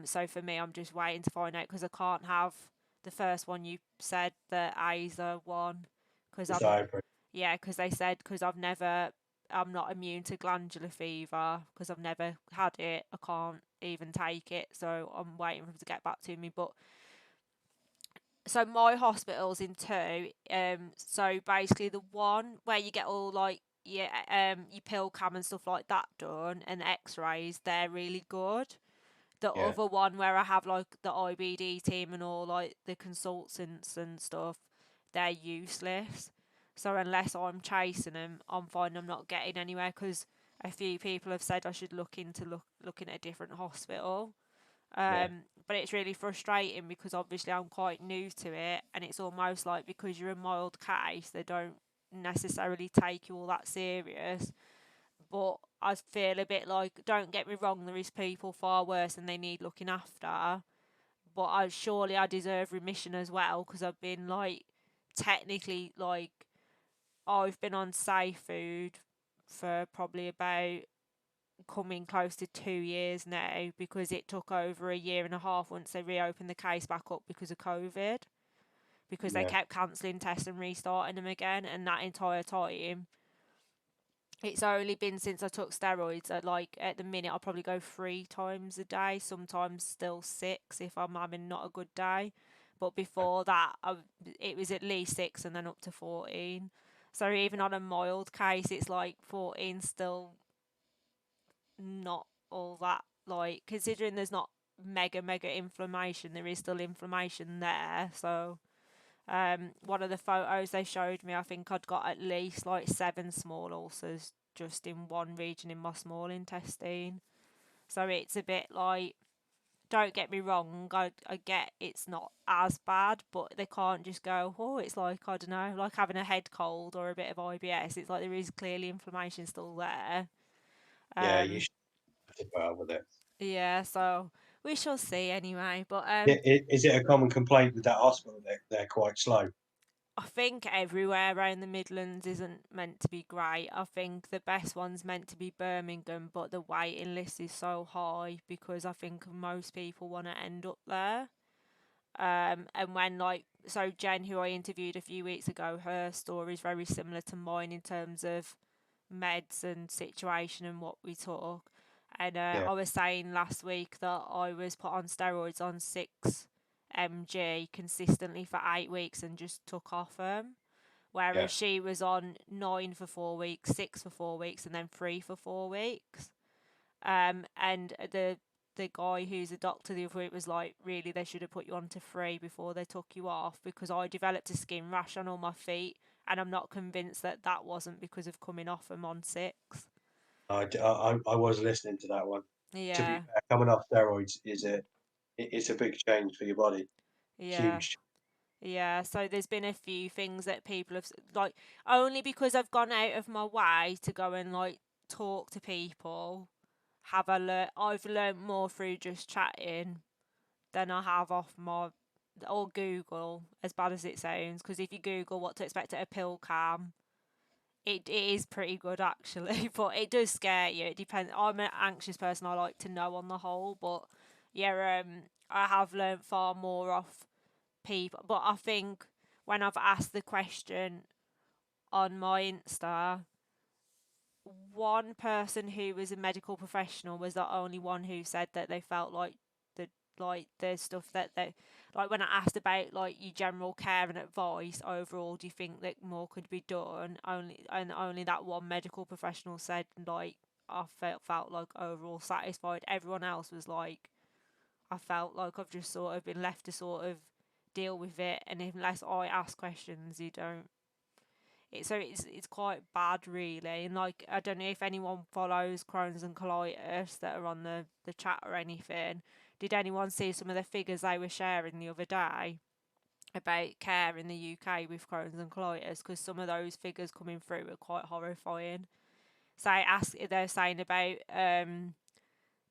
Speaker 1: So for me, I'm just waiting to find out because I can't have the first one you said, the AZA one, because
Speaker 2: the
Speaker 1: I'm
Speaker 2: Cypress?
Speaker 1: yeah, because they said because I'm not immune to glandular fever because I've never had it. I can't even take it, so I'm waiting for them to get back to me. But so my hospital's in two. So basically the one where you get all like your pill cam and stuff like that done and X-rays, they're really good. The
Speaker 2: Yeah,
Speaker 1: other one where I have like the IBD team and all like the consultants and stuff, they're useless. So unless I'm chasing them, I'm finding I'm not getting anywhere because a few people have said I should looking at a different hospital.
Speaker 2: yeah,
Speaker 1: But it's really frustrating because obviously I'm quite new to it, and it's almost like because you're a mild case, they don't necessarily take you all that serious. But I feel a bit like, don't get me wrong, there is people far worse and they need looking after. But I deserve remission as well because I've been like technically like I've been on safe food for probably about coming close to 2 years now because it took over a year and a half once they reopened the case back up because of COVID. Because they
Speaker 2: yeah.
Speaker 1: kept cancelling tests and restarting them again, and that entire time it's only been since I took steroids. Like at the minute, I'll probably go 3 times a day, sometimes still 6 if I'm having not a good day. But before that, it was at least 6 and then up to 14. So even on a mild case, it's like 14 still not all that. Like considering there's not mega inflammation, there is still inflammation there. So one of the photos they showed me, I think I'd got at least like 7 small ulcers just in one region in my small intestine. So it's a bit like, don't get me wrong, I get it's not as bad, but they can't just go, oh, it's like, I don't know, like having a head cold or a bit of IBS. It's like there is clearly inflammation still there.
Speaker 2: Yeah, you
Speaker 1: Um,
Speaker 2: should have to put up with it.
Speaker 1: yeah, so we shall see anyway. But
Speaker 2: Is it a common complaint with that hospital that they're quite slow?
Speaker 1: I think everywhere around the Midlands isn't meant to be great. I think the best one's meant to be Birmingham, but the waiting list is so high because I think most people want to end up there. And when like so Jen, who I interviewed a few weeks ago, her story is very similar to mine in terms of meds and situation and what we took. And
Speaker 2: Yeah,
Speaker 1: I was saying last week that I was put on steroids on 6 mg consistently for 8 weeks and just took off them.
Speaker 2: yeah,
Speaker 1: Whereas she was on 9 for 4 weeks, 6 for 4 weeks, and then 3 for 4 weeks. And the guy who's a doctor the other week was like, really, they should have put you on to 3 before they took you off because I developed a skin rash on all my feet, and I'm not convinced that that wasn't because of coming off them on 6.
Speaker 2: I was listening to that one. To be
Speaker 1: Yeah,
Speaker 2: fair, coming off steroids it's a big change for your body.
Speaker 1: yeah.
Speaker 2: Huge.
Speaker 1: Yeah, so there's been a few things that people have like only because I've gone out of my way to go and like talk to people. I've learned more through just chatting than I have off my or Google, as bad as it sounds. Because if you Google what to expect at a pill cam, it is pretty good actually, but it does scare you. It depends. I'm an anxious person. I like to know on the whole, but yeah, I have learned far more off people. But I think when I've asked the question on my Insta, one person who was a medical professional was the only one who said that they felt like the like the stuff that they, like when I asked about like your general care and advice overall, do you think that more could be done? Only that one medical professional said like I felt like overall satisfied. Everyone else was like, I felt like I've just sort of been left to sort of deal with it, and unless I ask questions, you don't. It's quite bad really, and like I don't know if anyone follows Crohn's and colitis that are on the chat or anything. Did anyone see some of the figures they were sharing the other day about care in the UK with Crohn's and colitis? Because some of those figures coming through are quite horrifying. So they're saying about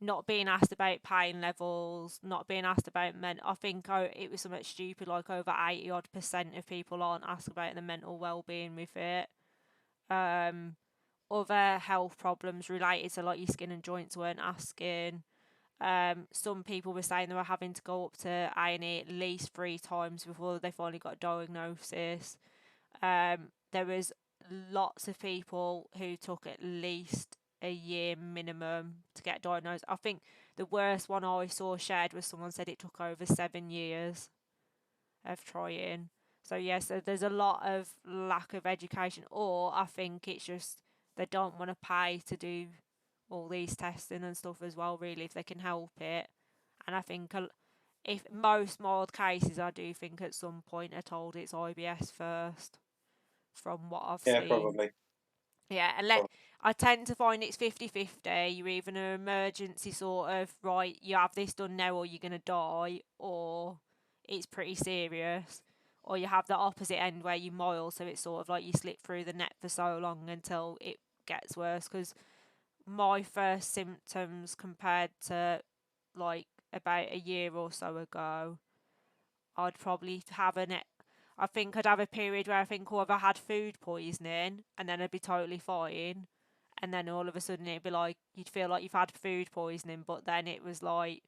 Speaker 1: not being asked about pain levels, not being asked about I think it was something stupid like over 80% of people aren't asked about the mental well-being with it. Other health problems related to like your skin and joints weren't asking. Some people were saying they were having to go up to A&E at least 3 times before they finally got a diagnosis. There was lots of people who took at least a year minimum to get diagnosed. I think the worst one I saw shared was someone said it took over 7 years of trying. So yeah, so there's a lot of lack of education, or I think it's just they don't want to pay to do all these testing and stuff as well. Really, if they can help it, and I think if most mild cases, I do think at some point are told it's IBS first, from what I've
Speaker 2: Yeah,
Speaker 1: seen.
Speaker 2: probably.
Speaker 1: Yeah, and I tend to find it's 50-50. You're either an emergency sort of, right, you have this done now or you're going to die, or it's pretty serious. Or you have the opposite end where you mild, so it's sort of like you slip through the net for so long until it gets worse. Because my first symptoms compared to like about a year or so ago, I'd probably have I think I'd have a period where I think, oh, I've had food poisoning, and then I'd be totally fine. And then all of a sudden it'd be like, you'd feel like you've had food poisoning, but then it was like,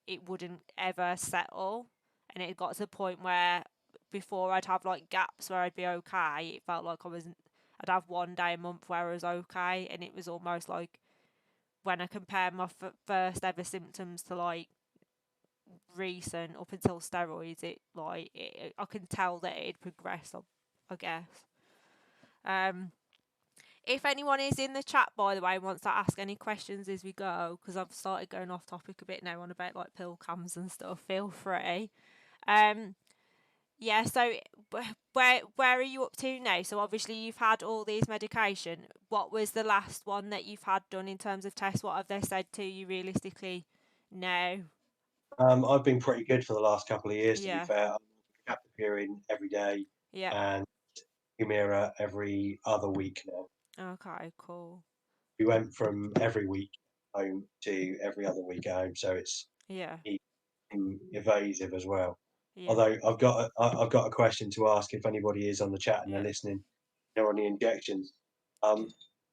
Speaker 1: it wouldn't ever settle. And it got to the point where before I'd have like gaps where I'd be okay, it felt like I'd have one day a month where I was okay. And it was almost like when I compare my first ever symptoms to like recent up until steroids, I can tell that it progressed. I guess. Um, if anyone is in the chat, by the way, wants to ask any questions as we go, because I've started going off topic a bit now on about like pill cams and stuff, feel free. Um, yeah. So where are you up to now? So obviously you've had all these medication. What was the last one that you've had done in terms of tests? What have they said to you realistically now?
Speaker 2: I've been pretty good for the last couple of years, to be
Speaker 1: Yeah.
Speaker 2: fair. I'm captopril every day
Speaker 1: Yeah.
Speaker 2: and Humira every other week now.
Speaker 1: Okay. Cool.
Speaker 2: We went from every week home to every other week at home, so it's
Speaker 1: Yeah.
Speaker 2: evasive as well.
Speaker 1: Yeah.
Speaker 2: Although I've got a question to ask if anybody is on the chat and they're
Speaker 1: Yeah.
Speaker 2: listening. On the injections,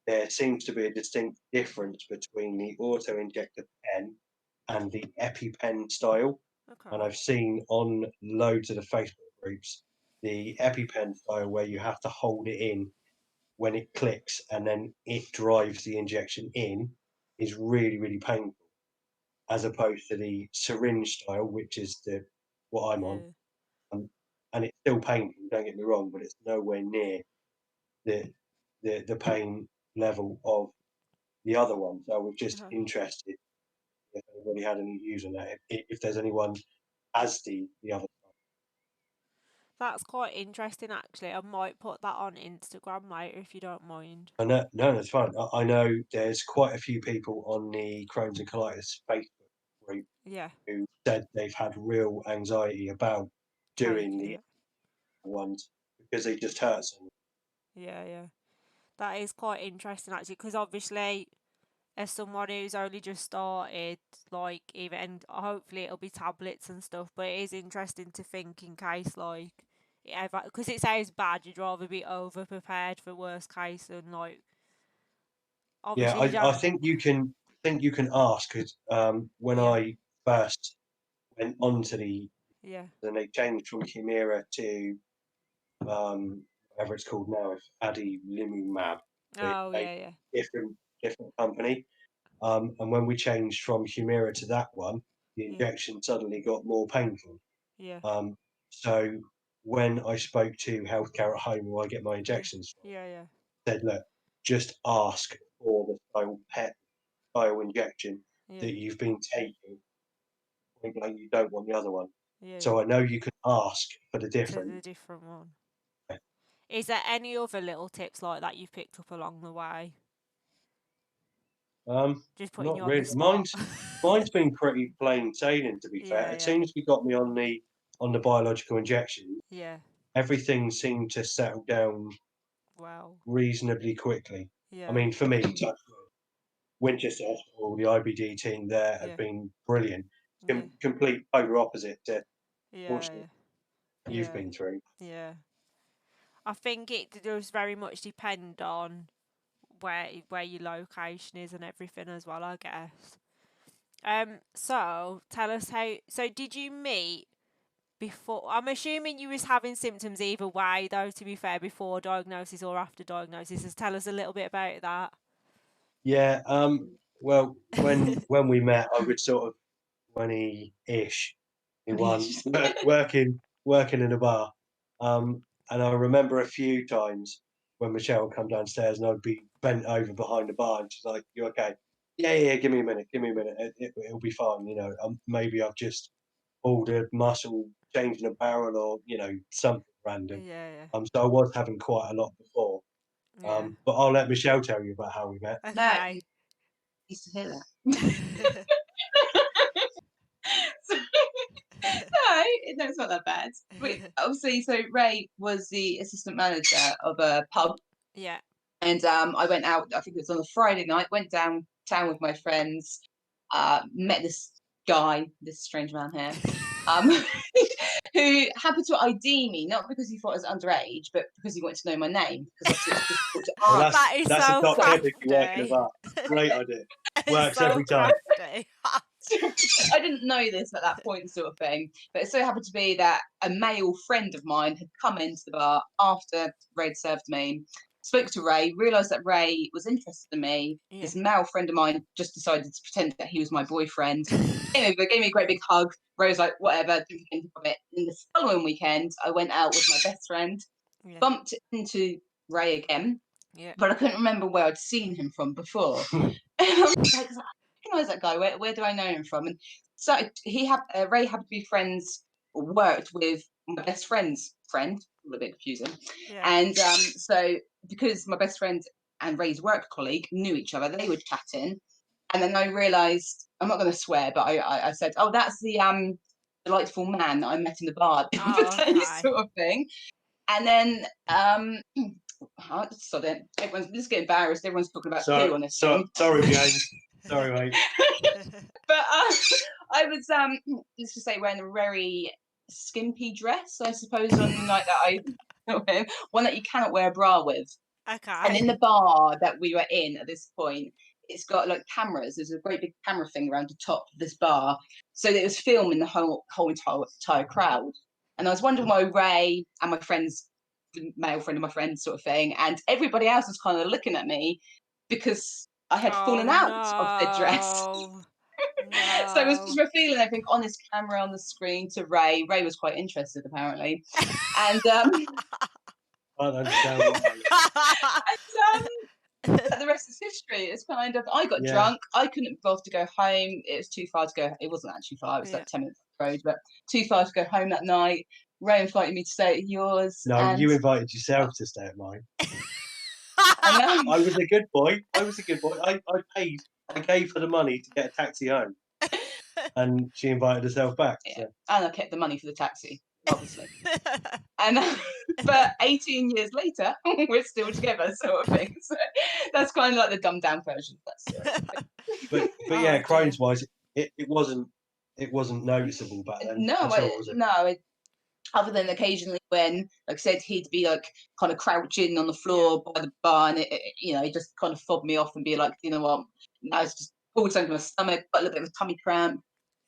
Speaker 2: there seems to be a distinct difference between the auto injector pen and the EpiPen style. And
Speaker 1: Okay.
Speaker 2: I've seen on loads of the Facebook groups the EpiPen style where you have to hold it in when it clicks and then it drives the injection in is really, really painful, as opposed to the syringe style, which is what I'm on.
Speaker 1: Yeah.
Speaker 2: And it's still painful, don't get me wrong, but it's nowhere near the the pain level of the other one. So I was just
Speaker 1: Okay.
Speaker 2: interested if anybody had any views on that, if there's anyone as the other.
Speaker 1: That's quite interesting, actually. I might put that on Instagram later if you don't mind.
Speaker 2: I know, no, that's fine. I know there's quite a few people on the Crohn's and colitis Facebook group
Speaker 1: Yeah.
Speaker 2: who said they've had real anxiety about doing
Speaker 1: Taking
Speaker 2: the
Speaker 1: it.
Speaker 2: ones because they just hurt so.
Speaker 1: Yeah. Yeah. That is quite interesting, actually, because obviously, as someone who's only just started, like, even, and hopefully it'll be tablets and stuff, but it is interesting to think in case, like, because it sounds bad, you'd rather be over prepared for worst case and, like,
Speaker 2: Yeah,
Speaker 1: obviously you
Speaker 2: I
Speaker 1: don't.
Speaker 2: think you can ask because when
Speaker 1: Yeah.
Speaker 2: I first went onto
Speaker 1: Yeah.
Speaker 2: then they changed from Humira to whatever it's called now, if adalimumab,
Speaker 1: Oh,
Speaker 2: a
Speaker 1: yeah. Yeah.
Speaker 2: different company. And when we changed from Humira to that one, the
Speaker 1: Yeah.
Speaker 2: injection suddenly got more painful.
Speaker 1: Yeah.
Speaker 2: So when I spoke to healthcare at home, where I get my injections from,
Speaker 1: Yeah.
Speaker 2: said, look, just ask for the PET style injection
Speaker 1: Yeah.
Speaker 2: that you've been taking. Like, you don't want the other one.
Speaker 1: Yeah.
Speaker 2: So I know you can ask for the
Speaker 1: To
Speaker 2: different.
Speaker 1: the different one. Is there any other little tips like that you've picked up along the way? Just putting
Speaker 2: Not
Speaker 1: you on the
Speaker 2: really.
Speaker 1: spot.
Speaker 2: Mine's been pretty plain sailing, to be fair.
Speaker 1: Yeah.
Speaker 2: As soon as we got me on the biological injection,
Speaker 1: Yeah.
Speaker 2: everything seemed to settle down
Speaker 1: Wow.
Speaker 2: reasonably quickly.
Speaker 1: Yeah.
Speaker 2: I mean, for me, Winchester Hospital, the IBD team there have
Speaker 1: Yeah.
Speaker 2: been brilliant.
Speaker 1: Yeah.
Speaker 2: Complete polar opposite to what
Speaker 1: Yeah.
Speaker 2: you've
Speaker 1: Yeah.
Speaker 2: been through.
Speaker 1: Yeah. I think it does very much depend on where your location is and everything as well, I guess. So tell us how. So did you meet before? I'm assuming you was having symptoms either way, though. To be fair, before diagnosis or after diagnosis, just tell us a little bit about that.
Speaker 2: Yeah. Well, when we met, I was sort of 20-ish, working in a bar. And I remember a few times when Michelle would come downstairs and I'd be bent over behind the bar and she's like, "You okay?" Yeah, give me a minute, it'll be fine. Maybe I've just pulled a muscle, changing a barrel, or something random.
Speaker 1: Yeah.
Speaker 2: So I was having quite a lot before.
Speaker 1: Yeah.
Speaker 2: But I'll let Michelle tell you about how we met.
Speaker 3: No,
Speaker 1: Okay.
Speaker 3: you used to hear that. So, no, it's not that bad. Obviously, so Ray was the assistant manager of a pub,
Speaker 1: Yeah.
Speaker 3: and I went out. I think it was on a Friday night. Went downtown with my friends. Met this guy, this strange man here, um, who happened to ID me, not because he thought I was underage, but because he wanted to know my name, because obviously it's difficult to
Speaker 2: Well,
Speaker 3: ask.
Speaker 1: That is
Speaker 2: that's a
Speaker 1: so
Speaker 2: top tip if you're working
Speaker 1: crafty.
Speaker 2: about. Great idea.
Speaker 1: It's
Speaker 2: Works
Speaker 1: so
Speaker 2: every time.
Speaker 1: crafty.
Speaker 3: I didn't know this at that point, sort of thing. But it so happened to be that a male friend of mine had come into the bar after Ray had served me, spoke to Ray, realised that Ray was interested in me.
Speaker 1: Yeah.
Speaker 3: This male friend of mine just decided to pretend that he was my boyfriend. Came over, gave me a great big hug. Ray was like, whatever, didn't think anything of it. And the following weekend, I went out with my best friend,
Speaker 1: Yeah.
Speaker 3: bumped into Ray again,
Speaker 1: Yeah.
Speaker 3: but I couldn't remember where I'd seen him from before. I was like, I recognize that guy. Where do I know him from? And so Ray happened to be friends, or worked with my best friend's friend. A little bit confusing.
Speaker 1: Yeah.
Speaker 3: And so because my best friend and Ray's work colleague knew each other, they were chatting. And then I realised, I'm not going to swear, but I said, "Oh, that's the delightful man that I met in the bar the other
Speaker 1: Oh,
Speaker 3: day,"
Speaker 1: okay.
Speaker 3: sort of thing. And then so then everyone's just getting embarrassed. Everyone's talking about poo on this thing.
Speaker 2: Sorry, James. Sorry, mate.
Speaker 3: But I was let's just say wearing a very skimpy dress, I suppose, on the night that one that you cannot wear a bra with.
Speaker 1: Okay.
Speaker 3: And in the bar that we were in at this point, it's got like cameras. There's a great big camera thing around the top of this bar, so that it was filming the whole entire crowd. And I was wondering why Ray and my friends, the male friend of my friend, sort of thing, and everybody else was kind of looking at me because I had fallen out of their dress.
Speaker 1: No.
Speaker 3: So it was
Speaker 1: No.
Speaker 3: just revealing everything on this camera on the screen to Ray. Ray was quite interested, apparently, and
Speaker 2: I don't understand why.
Speaker 3: the rest is history. It's kind of, I got
Speaker 2: Yeah.
Speaker 3: drunk. I couldn't be bothered to go home. It was too far to go. It wasn't actually far. It was
Speaker 1: Yeah.
Speaker 3: like 10 minutes up the road, but too far to go home that night. Ray invited me to stay at yours.
Speaker 2: No,
Speaker 3: and
Speaker 2: you invited yourself to stay at mine.
Speaker 3: I know.
Speaker 2: I was a good boy. I paid. I gave her the money to get a taxi home, and she invited herself back.
Speaker 3: Yeah.
Speaker 2: So.
Speaker 3: And I kept the money for the taxi, obviously. And but 18 years later, we're still together, sort of thing. So that's kind of like the dumbed down version of that story.
Speaker 2: But yeah, Crohn's wise, it wasn't noticeable back then.
Speaker 3: No,
Speaker 2: at all, was it?
Speaker 3: no. Other than occasionally when, like I said, he'd be like kind of crouching on the floor by the bar, and he just kind of fob me off and be like, you know what, now it's just pulled something in my stomach, got a little bit of a tummy cramp,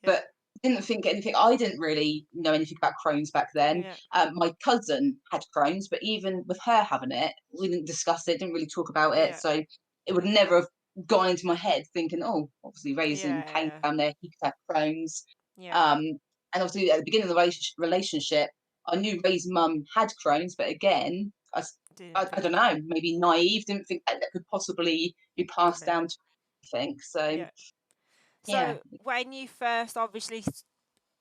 Speaker 3: but didn't think anything. I didn't really know anything about Crohn's back then. My cousin had Crohn's, but even with her having it, we didn't discuss it, didn't really talk about it, so it would never have gone into my head thinking, oh, obviously Ray's in pain down there, he could have Crohn's.
Speaker 1: Yeah.
Speaker 3: And obviously, at the beginning of the relationship, I knew Ray's mum had Crohn's, but again, I
Speaker 1: Didn't
Speaker 3: don't
Speaker 1: think.
Speaker 3: know, maybe naive, didn't think that could possibly be passed
Speaker 1: Yeah.
Speaker 3: down to anything. So,
Speaker 1: Yeah.
Speaker 3: yeah.
Speaker 1: So when you first obviously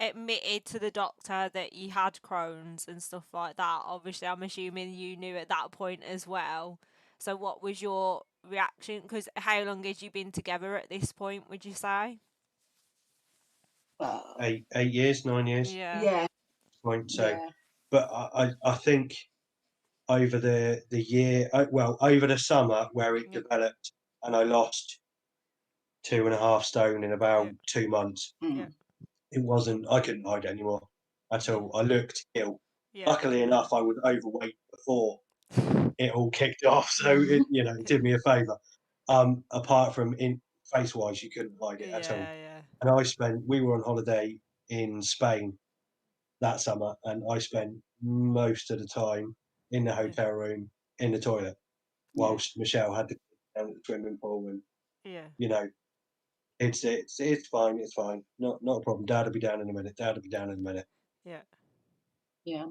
Speaker 1: admitted to the doctor that you had Crohn's and stuff like that, obviously I'm assuming you knew at that point as well. So what was your reaction? Because how long had you been together at this point, would you say?
Speaker 3: Well,
Speaker 2: 8 years, 9 years
Speaker 1: Yeah.
Speaker 3: yeah,
Speaker 2: point. So,
Speaker 3: yeah,
Speaker 2: but I think over the year, over the summer where it
Speaker 1: Yeah.
Speaker 2: developed, and I lost 2.5 stone in about
Speaker 1: Yeah.
Speaker 2: 2 months.
Speaker 1: Yeah.
Speaker 3: mm,
Speaker 2: It wasn't. I couldn't hide it anymore at
Speaker 1: Yeah.
Speaker 2: all. I looked ill.
Speaker 1: Yeah.
Speaker 2: Luckily enough, I was overweight before it all kicked off, so it did me a favour. Apart from in face wise, you couldn't hide it at all.
Speaker 1: Yeah. Yeah.
Speaker 2: And we were on holiday in Spain that summer, and I spent most of the time in the
Speaker 1: Yeah.
Speaker 2: hotel room in the toilet,
Speaker 3: yeah,
Speaker 2: whilst Michelle had to go down at the swimming pool, and
Speaker 1: Yeah.
Speaker 2: you know, it's fine, it's fine, not a problem. Dad will be down in a minute. Dad will be down in a minute.
Speaker 1: Yeah.
Speaker 3: yeah.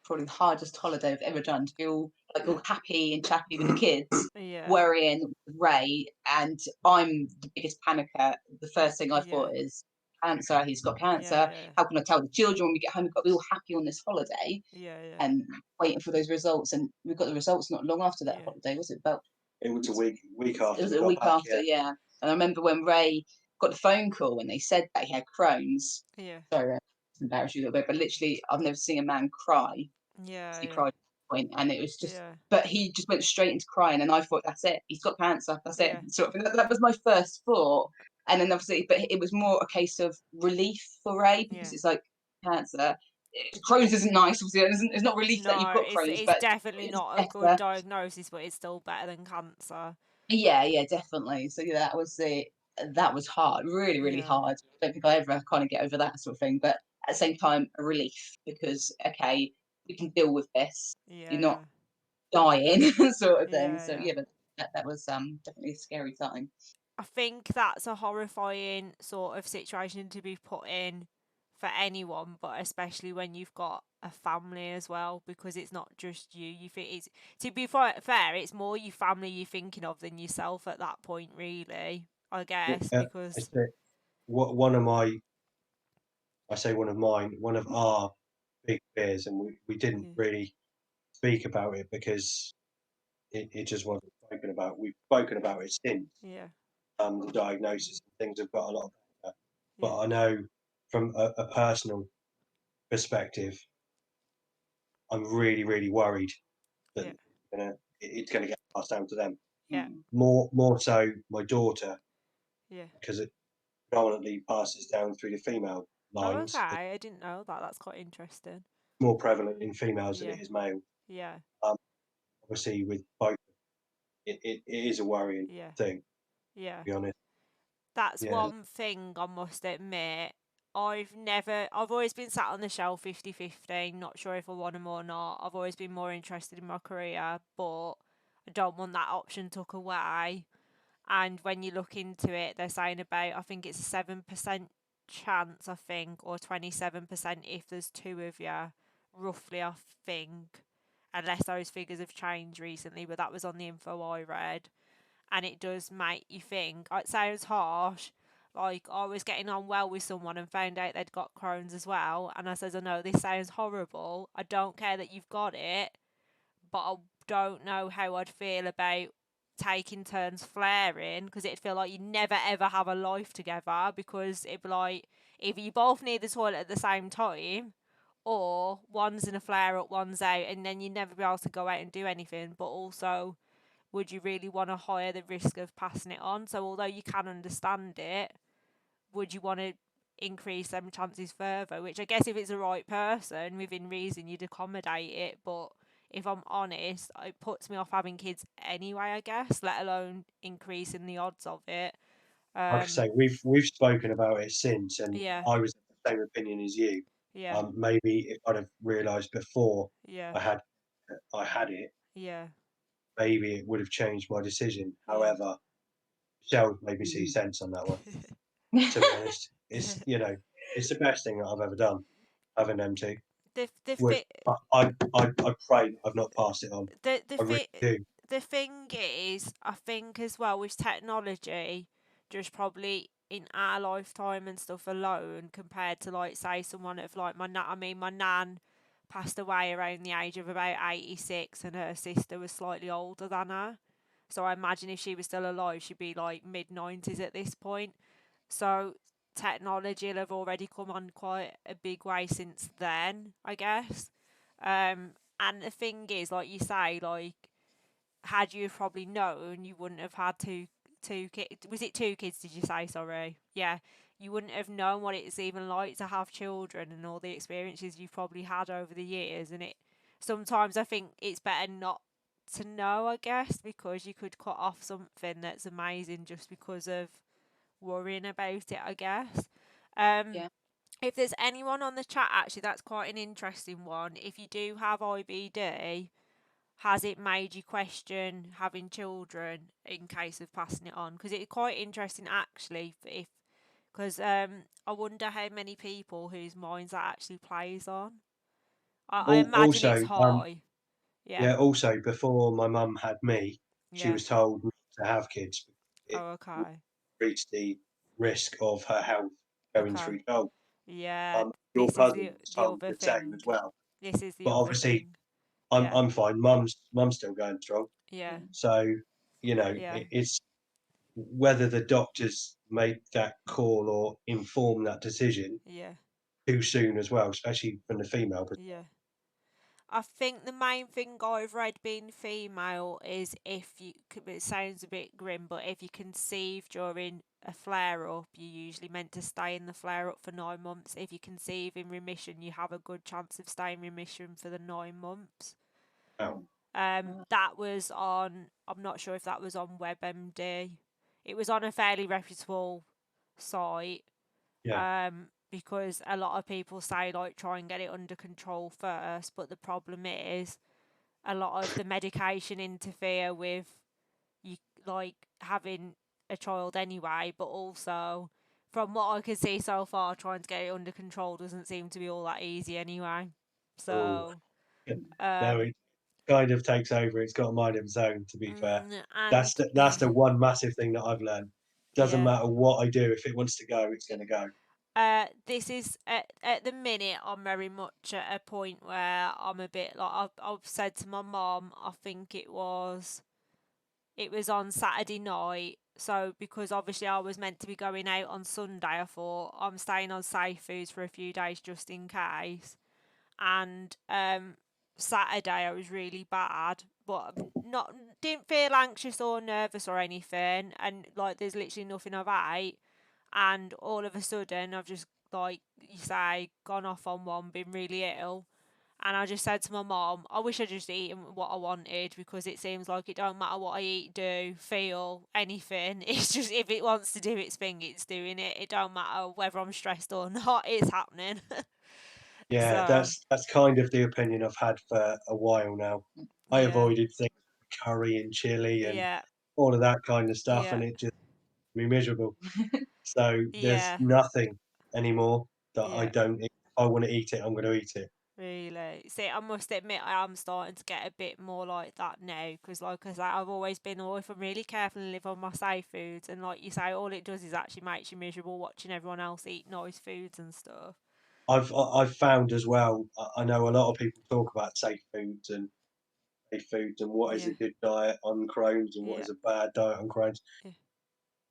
Speaker 3: Probably the hardest holiday I've ever done. To feel like all
Speaker 1: Yeah.
Speaker 3: happy and chappy with the kids,
Speaker 1: Yeah.
Speaker 3: worrying with Ray, and I'm the biggest panicker. The first thing I
Speaker 1: Yeah.
Speaker 3: thought is cancer. He's got cancer.
Speaker 1: Yeah.
Speaker 3: How can I tell the children when we get home? We've got to be all happy on this holiday
Speaker 1: Yeah. Yeah.
Speaker 3: and waiting for those results. And we got the results not long after that
Speaker 1: Yeah.
Speaker 3: holiday. Was it about?
Speaker 2: It was a week
Speaker 3: It
Speaker 2: after
Speaker 3: was
Speaker 2: we
Speaker 3: a
Speaker 2: got
Speaker 3: week
Speaker 2: back.
Speaker 3: after, yeah. And I remember when Ray got the phone call when they said that he had Crohn's.
Speaker 1: Yeah.
Speaker 3: Sorry, Ray, it's embarrassed you a little bit, but literally, I've never seen a man cry.
Speaker 1: Yeah.
Speaker 3: He
Speaker 1: Yeah.
Speaker 3: cried at that point, and it was just.
Speaker 1: Yeah.
Speaker 3: But he just went straight into crying, and I thought, that's it. He's got cancer. That's it.
Speaker 1: Yeah.
Speaker 3: Sort of. That was my first thought, and then obviously, but it was more a case of relief for Ray because
Speaker 1: Yeah.
Speaker 3: it's like cancer. Crohn's isn't nice. Obviously, it's not relief that you've
Speaker 1: No,
Speaker 3: got Crohn's,
Speaker 1: it's
Speaker 3: but
Speaker 1: definitely
Speaker 3: it's
Speaker 1: not a good
Speaker 3: better.
Speaker 1: diagnosis, but it's still better than cancer.
Speaker 3: Yeah, yeah, definitely. So yeah, that was hard, really, really
Speaker 1: Yeah.
Speaker 3: hard. I don't think I ever kind of get over that sort of thing, but at the same time, a relief because okay, we can deal with this. You're not
Speaker 1: Yeah.
Speaker 3: dying, sort of thing.
Speaker 1: Yeah.
Speaker 3: So
Speaker 1: Yeah.
Speaker 3: yeah, but that was definitely a scary time.
Speaker 1: I think that's a horrifying sort of situation to be put in for anyone, but especially when you've got a family as well, because it's not just you. You think it's to be fair, it's more your family you're thinking of than yourself at that point, really. I guess
Speaker 2: It's
Speaker 1: because
Speaker 2: one of my, I say one of mine, one of our big fears, and we didn't
Speaker 1: yeah,
Speaker 2: really speak about it because it just wasn't spoken about. We've spoken about it since
Speaker 1: yeah,
Speaker 2: the diagnosis and things have got a lot better.
Speaker 1: yeah,
Speaker 2: But I know from a personal perspective, I'm really, really worried that
Speaker 1: yeah,
Speaker 2: it's going to get passed down to them.
Speaker 1: yeah,
Speaker 3: Mm.
Speaker 2: More so my daughter,
Speaker 1: yeah.
Speaker 2: because it predominantly passes down through the female
Speaker 1: Oh, okay.
Speaker 2: lines. It's
Speaker 1: I didn't know that. That's quite interesting.
Speaker 2: more prevalent in females than
Speaker 1: Yeah,
Speaker 2: it is male.
Speaker 1: yeah,
Speaker 2: Um, Obviously, with both, it is a worrying
Speaker 1: yeah,
Speaker 2: thing, to
Speaker 1: yeah.
Speaker 2: be honest.
Speaker 1: That's
Speaker 2: Yeah.
Speaker 1: one thing I must admit. I've always been sat on the shelf 50-50, not sure if I want them or not. I've always been more interested in my career, but I don't want that option took away. And when you look into it, they're saying about, I think it's a 7% chance, I think, or 27% if there's two of you, roughly, I think. Unless those figures have changed recently, but that was on the info I read. And it does make you think, it sounds harsh, like I was getting on well with someone and found out they'd got Crohn's as well. And I says, I know this sounds horrible. I don't care that you've got it, but I don't know how I'd feel about taking turns flaring because it'd feel like you never ever have a life together because it'd be like either you both need the toilet at the same time or one's in a flare up, one's out, and then you never be able to go out and do anything. But also, would you really want to hire the risk of passing it on? So although you can understand it, would you want to increase them chances further? Which I guess if it's the right person within reason, you'd accommodate it. But if I'm honest, it puts me off having kids anyway. I guess, let alone increasing the odds of it.
Speaker 2: Like I say, we've spoken about it since, and
Speaker 1: Yeah,
Speaker 2: I was of the same opinion as you.
Speaker 1: yeah,
Speaker 2: Maybe if I'd have realised before
Speaker 1: yeah,
Speaker 2: I had I had it,
Speaker 1: yeah,
Speaker 2: maybe it would have changed my decision.
Speaker 1: yeah,
Speaker 2: However, Michelle made me see
Speaker 3: Mhm.
Speaker 2: sense on that one. To be honest,
Speaker 1: yeah,
Speaker 2: it's it's the best thing that I've ever done, having them two.
Speaker 1: the
Speaker 2: Which
Speaker 1: fi-
Speaker 2: I pray that I've not passed it on.
Speaker 1: the
Speaker 2: I really
Speaker 1: fi-
Speaker 2: do.
Speaker 1: the thing is, I think as well with technology, just probably in our lifetime and stuff alone, compared to like say someone of like my nan passed away around the age of about 86, and her sister was slightly older than her. So I imagine if she was still alive, she'd be like mid 90s at this point. So technology will have already come on quite a big way since then, I guess. And the thing is, like you say, like had you probably known, you wouldn't have had two kids. Was it two kids? Did you say? Sorry. Yeah. You wouldn't have known what it's even like to have children and all the experiences you've probably had over the years. And it sometimes I think it's better not to know, I guess, because you could cut off something that's amazing just because of worrying about it, I guess. Um,
Speaker 3: Yeah.
Speaker 1: if there's anyone on the chat, actually, that's quite an interesting one. If you do have IBD, has it made you question having children in case of passing it on? Because it's quite interesting, actually, if because I wonder how many people whose minds that actually plays on. I imagine it's
Speaker 2: Also,
Speaker 1: high. Yeah.
Speaker 2: yeah, also before my mum had me, she
Speaker 1: Yeah.
Speaker 2: was told not to have kids. It
Speaker 1: Oh, okay.
Speaker 2: increased the risk of her health going
Speaker 1: Okay.
Speaker 2: through cold.
Speaker 1: Yeah.
Speaker 2: Your
Speaker 1: This is
Speaker 2: cousin was
Speaker 1: the
Speaker 2: told
Speaker 1: other
Speaker 2: the same
Speaker 1: thing.
Speaker 2: as well.
Speaker 1: This is the
Speaker 2: But
Speaker 1: other
Speaker 2: obviously,
Speaker 1: thing. Yeah.
Speaker 2: I'm fine. Mum's still going strong.
Speaker 1: Yeah.
Speaker 2: So,
Speaker 1: Yeah.
Speaker 2: it's whether the doctors make that call or inform that decision
Speaker 1: Yeah.
Speaker 2: too soon as well, especially from the female perspective.
Speaker 1: Yeah. I think the main thing I've read being female is if you, it sounds a bit grim, but if you conceive during a flare up, you're usually meant to stay in the flare up for 9 months. If you conceive in remission, you have a good chance of staying in remission for the 9 months.
Speaker 2: Wow.
Speaker 1: That was on, I'm not sure if that was on WebMD. It was on a fairly reputable site,
Speaker 2: Yeah.
Speaker 1: because a lot of people say like try and get it under control first, but the problem is a lot of the medication interfere with you like having a child anyway, but also from what I can see so far, trying to get it under control doesn't seem to be all that easy anyway.
Speaker 2: Oh,
Speaker 1: So
Speaker 2: no,
Speaker 1: um
Speaker 2: it kind of takes over. It's got a mind of its own, to be fair.
Speaker 1: and
Speaker 2: That's the one massive thing that I've learned. Doesn't
Speaker 1: yeah.
Speaker 2: matter what I do, if it wants to go, it's gonna go.
Speaker 1: This is at the minute I'm very much at a point where I'm a bit like I've said to my mom, I think it was on Saturday night. So because obviously I was meant to be going out on Sunday, I thought I'm staying on safe foods for a few days just in case. And Saturday I was really bad, but not didn't feel anxious or nervous or anything. And like there's literally nothing I've ate, and all of a sudden I've just like you say gone off on one, been really ill. And I just said to my mom, I wish I just eaten what I wanted, because it seems like it don't matter what I eat, do, feel, anything. It's just if it wants to do its thing, it's doing it. It don't matter whether I'm stressed or not, it's happening.
Speaker 2: Yeah,
Speaker 1: So
Speaker 2: that's kind of the opinion I've had for a while now. I
Speaker 1: yeah,
Speaker 2: avoided things like curry and chili and
Speaker 1: yeah,
Speaker 2: all of that kind of stuff,
Speaker 1: yeah,
Speaker 2: and it just made me miserable. So there's
Speaker 1: yeah,
Speaker 2: nothing anymore that I
Speaker 1: yeah.
Speaker 2: don't eat. If I want to eat it, I'm going to eat it.
Speaker 1: Really. See, I must admit, I am starting to get a bit more like that now. Because, like I say, I've always been, oh, if I'm really careful and live on my safe foods, and like you say, all it does is actually makes you miserable watching everyone else eat nice foods and stuff.
Speaker 2: I've found as well. I know a lot of people talk about safe foods and what is
Speaker 1: Yeah,
Speaker 2: a good diet on Crohn's and what
Speaker 1: yeah,
Speaker 2: is a bad diet on Crohn's.
Speaker 1: yeah,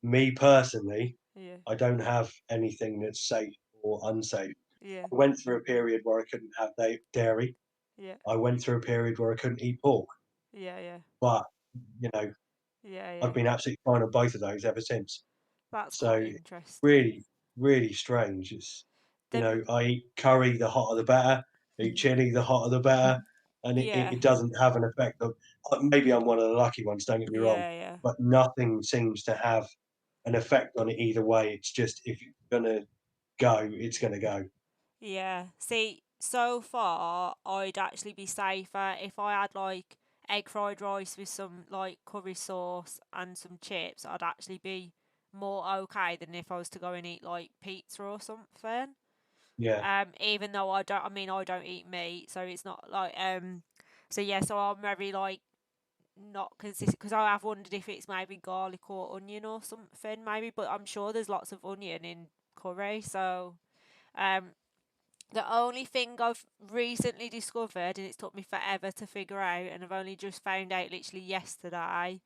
Speaker 2: Me personally,
Speaker 1: yeah,
Speaker 2: I don't have anything that's safe or unsafe.
Speaker 1: yeah,
Speaker 2: I went through a period where I couldn't have dairy.
Speaker 1: yeah,
Speaker 2: I went through a period where I couldn't eat pork,
Speaker 1: yeah, yeah,
Speaker 2: but you know,
Speaker 1: yeah,
Speaker 2: I've
Speaker 1: yeah.
Speaker 2: been absolutely fine on both of those ever since.
Speaker 1: That's
Speaker 2: So
Speaker 1: quite interesting.
Speaker 2: really, really strange. It's
Speaker 1: Then,
Speaker 2: I eat curry, the hotter the better. I eat chili, the hotter the better, and
Speaker 1: yeah,
Speaker 2: it doesn't have an effect on. Maybe I'm one of the lucky ones. Don't get me wrong,
Speaker 1: yeah, yeah.
Speaker 2: but nothing seems to have an effect on it either way. It's just if you're gonna go, it's gonna go.
Speaker 1: Yeah. See, so far, I'd actually be safer if I had like egg fried rice with some like curry sauce and some chips. I'd actually be more okay than if I was to go and eat like pizza or something.
Speaker 2: Yeah.
Speaker 1: Even though I don't eat meat, so it's not like so yeah, so I'm very like not consistent because I have wondered if it's maybe garlic or onion or something maybe, but I'm sure there's lots of onion in curry. So um the only thing I've recently discovered, and it's took me forever to figure out, and I've only just found out literally yesterday,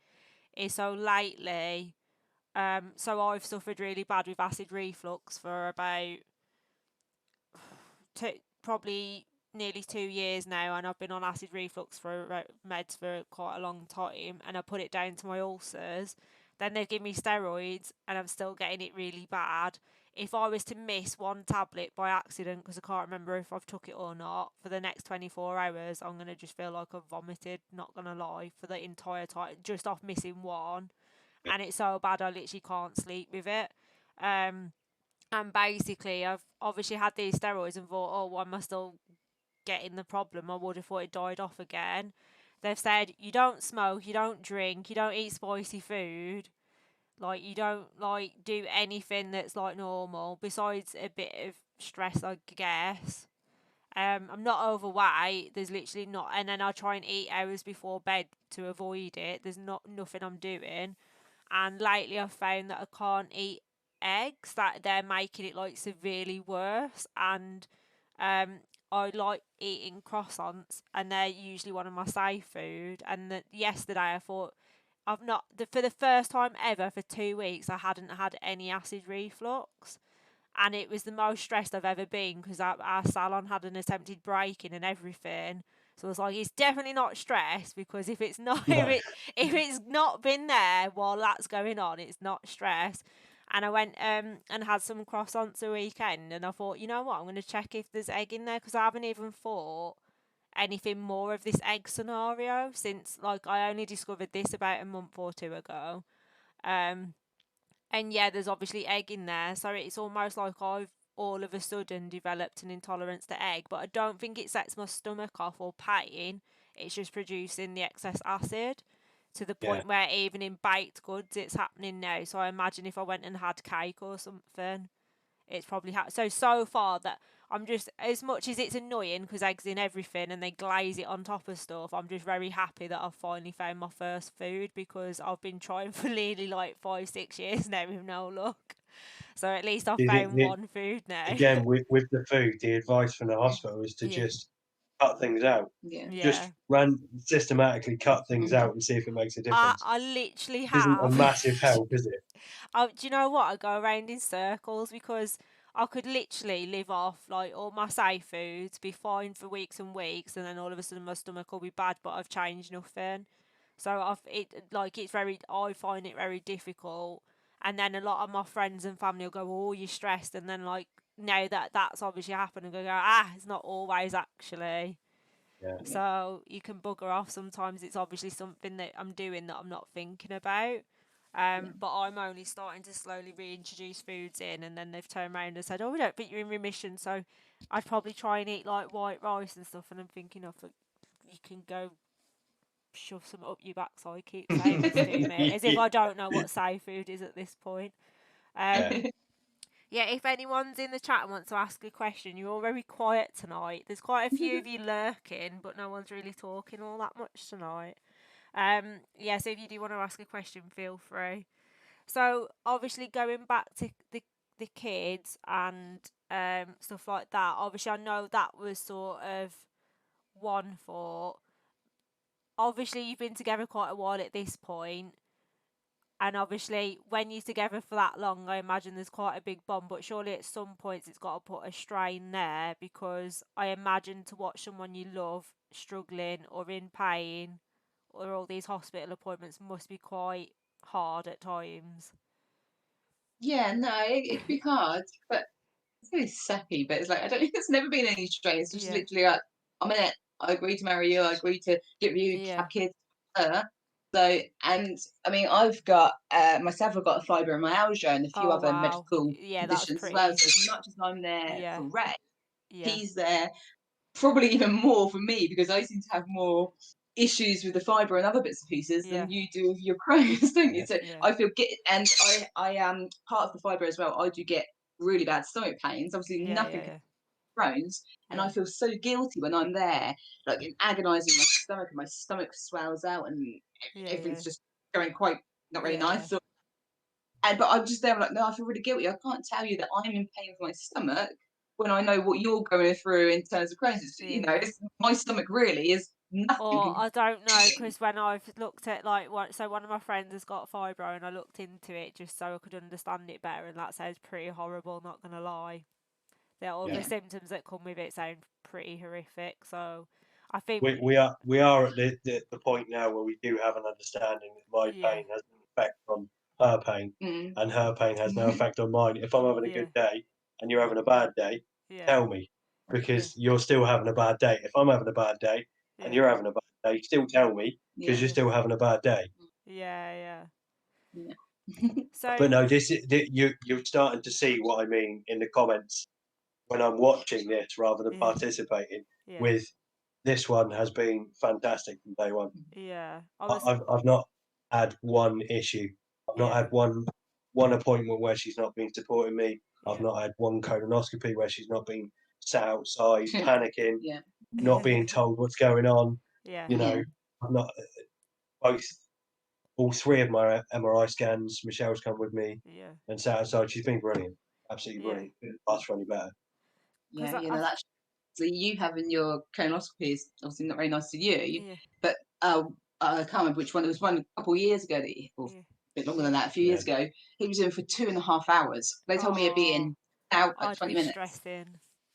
Speaker 1: is so lately, so I've suffered really bad with acid reflux for about probably nearly 2 years now, and I've been on acid reflux for meds for quite a long time, and I put it down to my ulcers. Then they give me steroids, and I'm still getting it really bad. If I was to miss one tablet by accident, because I can't remember if I've took it or not, for the next 24 hours, I'm going to just feel like I've vomited, not going to lie, for the entire time, just off missing one. And it's so bad I literally can't sleep with it. Um, and basically, I've obviously had these steroids and thought, oh, why am I still getting the problem? I would have thought it died off again. They've said you don't smoke, you don't drink, you don't eat spicy food, like you don't like do anything that's like normal besides a bit of stress, I guess. I'm not overweight. There's literally not, and then I try and eat hours before bed to avoid it. There's not nothing I'm doing, and lately I've found that I can't eat eggs. That they're making it like severely worse, and um, I like eating croissants, and they're usually one of my safe food. And yesterday I thought I've not for the first time ever for 2 weeks I hadn't had any acid reflux, and it was the most stressed I've ever been because our salon had an attempted break-in and everything. So I was like, it's definitely not stress, because if it's not,
Speaker 2: No.
Speaker 1: if it's not been there while that's going on, it's not stress. And I went and had some croissants a weekend, and I thought, you know what, I'm going to check if there's egg in there, because I haven't even thought anything more of this egg scenario since, like, I only discovered this about a month or two ago. Um, and yeah, there's obviously egg in there, so it's almost like I've all of a sudden developed an intolerance to egg, but I don't think it sets my stomach off or pain. It's just producing the excess acid to the
Speaker 2: Yeah.
Speaker 1: point where even in baked goods it's happening now. So I imagine if I went and had cake or something, it's probably so far that I'm just, as much as it's annoying because eggs in everything and they glaze it on top of stuff, I'm just very happy that I've finally found my first food, because I've been trying for nearly like 5-6 years now with no luck. So at least I've found
Speaker 2: The,
Speaker 1: one food now.
Speaker 2: again, with the food, the advice from the hospital is to
Speaker 1: Yeah,
Speaker 2: just cut things out.
Speaker 3: Yeah.
Speaker 1: yeah.
Speaker 2: Just systematically cut things out and see if it makes a difference.
Speaker 1: I literally
Speaker 2: It isn't a
Speaker 1: have.
Speaker 2: massive help, is it?
Speaker 1: Do you know what? I go around in circles, because I could literally live off like all my safe foods, be fine for weeks and weeks, and then all of a sudden my stomach will be bad, but I've changed nothing. So I find it very difficult. And then a lot of my friends and family will go, "Oh, you're stressed," and then like now that that's obviously happened, and go, it's not always actually.
Speaker 2: Yeah.
Speaker 3: Yeah.
Speaker 1: So you can bugger off. Sometimes it's obviously something that I'm doing that I'm not thinking about.
Speaker 3: Yeah.
Speaker 1: But I'm only starting to slowly reintroduce foods in, and then they've turned around and said, "Oh, we don't think you're in remission." So I'd probably try and eat like white rice and stuff. And I'm thinking, of you can go shove some up your backside. Keep saying this to me as if I don't know what safe food is at this point.
Speaker 2: Yeah.
Speaker 1: Um, yeah, if anyone's in the chat and wants to ask a question, you're all very quiet tonight. There's quite a few of you lurking, but no one's really talking all that much tonight. Yeah, so if you do want to ask a question, feel free. So obviously going back to the kids and stuff like that. Obviously, I know that was sort of one thought. Obviously, you've been together quite a while at this point, and obviously, when you're together for that long, I imagine there's quite a big bond. But surely, at some points, it's got to put a strain there, because I imagine to watch someone you love struggling or in pain, or all these hospital appointments, must be quite hard at times.
Speaker 3: Yeah, no, it can be hard, but it's really sappy. But it's like, I don't think it's never been any strain. It's just
Speaker 1: Yeah,
Speaker 3: literally like, I'm in it. I agree to marry you. I agree to get with you,
Speaker 1: yeah.
Speaker 3: have kids. Her. So, and I mean, I've got myself. I've got fibromyalgia and a few
Speaker 1: Oh
Speaker 3: other
Speaker 1: wow.
Speaker 3: medical
Speaker 1: Yeah, that's
Speaker 3: conditions as well.
Speaker 1: pretty.
Speaker 3: So as much as I'm there
Speaker 1: Yeah,
Speaker 3: for Ray,
Speaker 1: yeah,
Speaker 3: he's there probably even more for me, because I seem to have more issues with the fibre and other bits and pieces
Speaker 1: yeah,
Speaker 3: than you do with your Crohn's, don't you?
Speaker 2: Yeah.
Speaker 3: So
Speaker 1: yeah,
Speaker 3: I feel and I am part of the fibre as well. I do get really bad stomach pains. Obviously,
Speaker 1: yeah,
Speaker 3: nothing
Speaker 1: yeah,
Speaker 3: Crohn's, and I feel so guilty when I'm there, like agonising my stomach, and my stomach swells out, and everything's just going quite not very nice. But I'm just there like, no, I feel really guilty. I can't tell you that I'm in pain with my stomach when I know what you're going through in terms of Crohn's. It's, my stomach really is nothing.
Speaker 1: Or I don't know, because when I've looked at like one of my friends has got fibro, and I looked into it just so I could understand it better, and that sounds pretty horrible. Not gonna lie, the symptoms that come with it sound pretty horrific. So I think
Speaker 2: we are at the point now where we do have an understanding that my pain has an effect on her pain, and her pain has no effect on mine. If I'm having a good day and you're having a bad day, tell me, because you're still having a bad day. If I'm having a bad day and you're having a bad day, still tell me, because you're still having a bad day.
Speaker 1: So,
Speaker 2: but no, you're starting to see what I mean in the comments when I'm watching this rather than participating. With this one has been fantastic from day one. I've not had one issue. I've not had one appointment where she's not been supporting me. I've not had one colonoscopy where she's not been sat outside panicking, not being told what's going on. You know, I've not all three of my MRI scans. Michelle's come with me and sat outside. She's been brilliant, absolutely brilliant. Couldn't ask for any better.
Speaker 3: That's you having your colonoscopy is obviously not very nice to you. But I can't remember which one. It was one a couple of years ago, or a bit longer than that, a few years ago. He was in for 2.5 hours. They told me it'd be in out like 20 minutes.
Speaker 1: Stressing.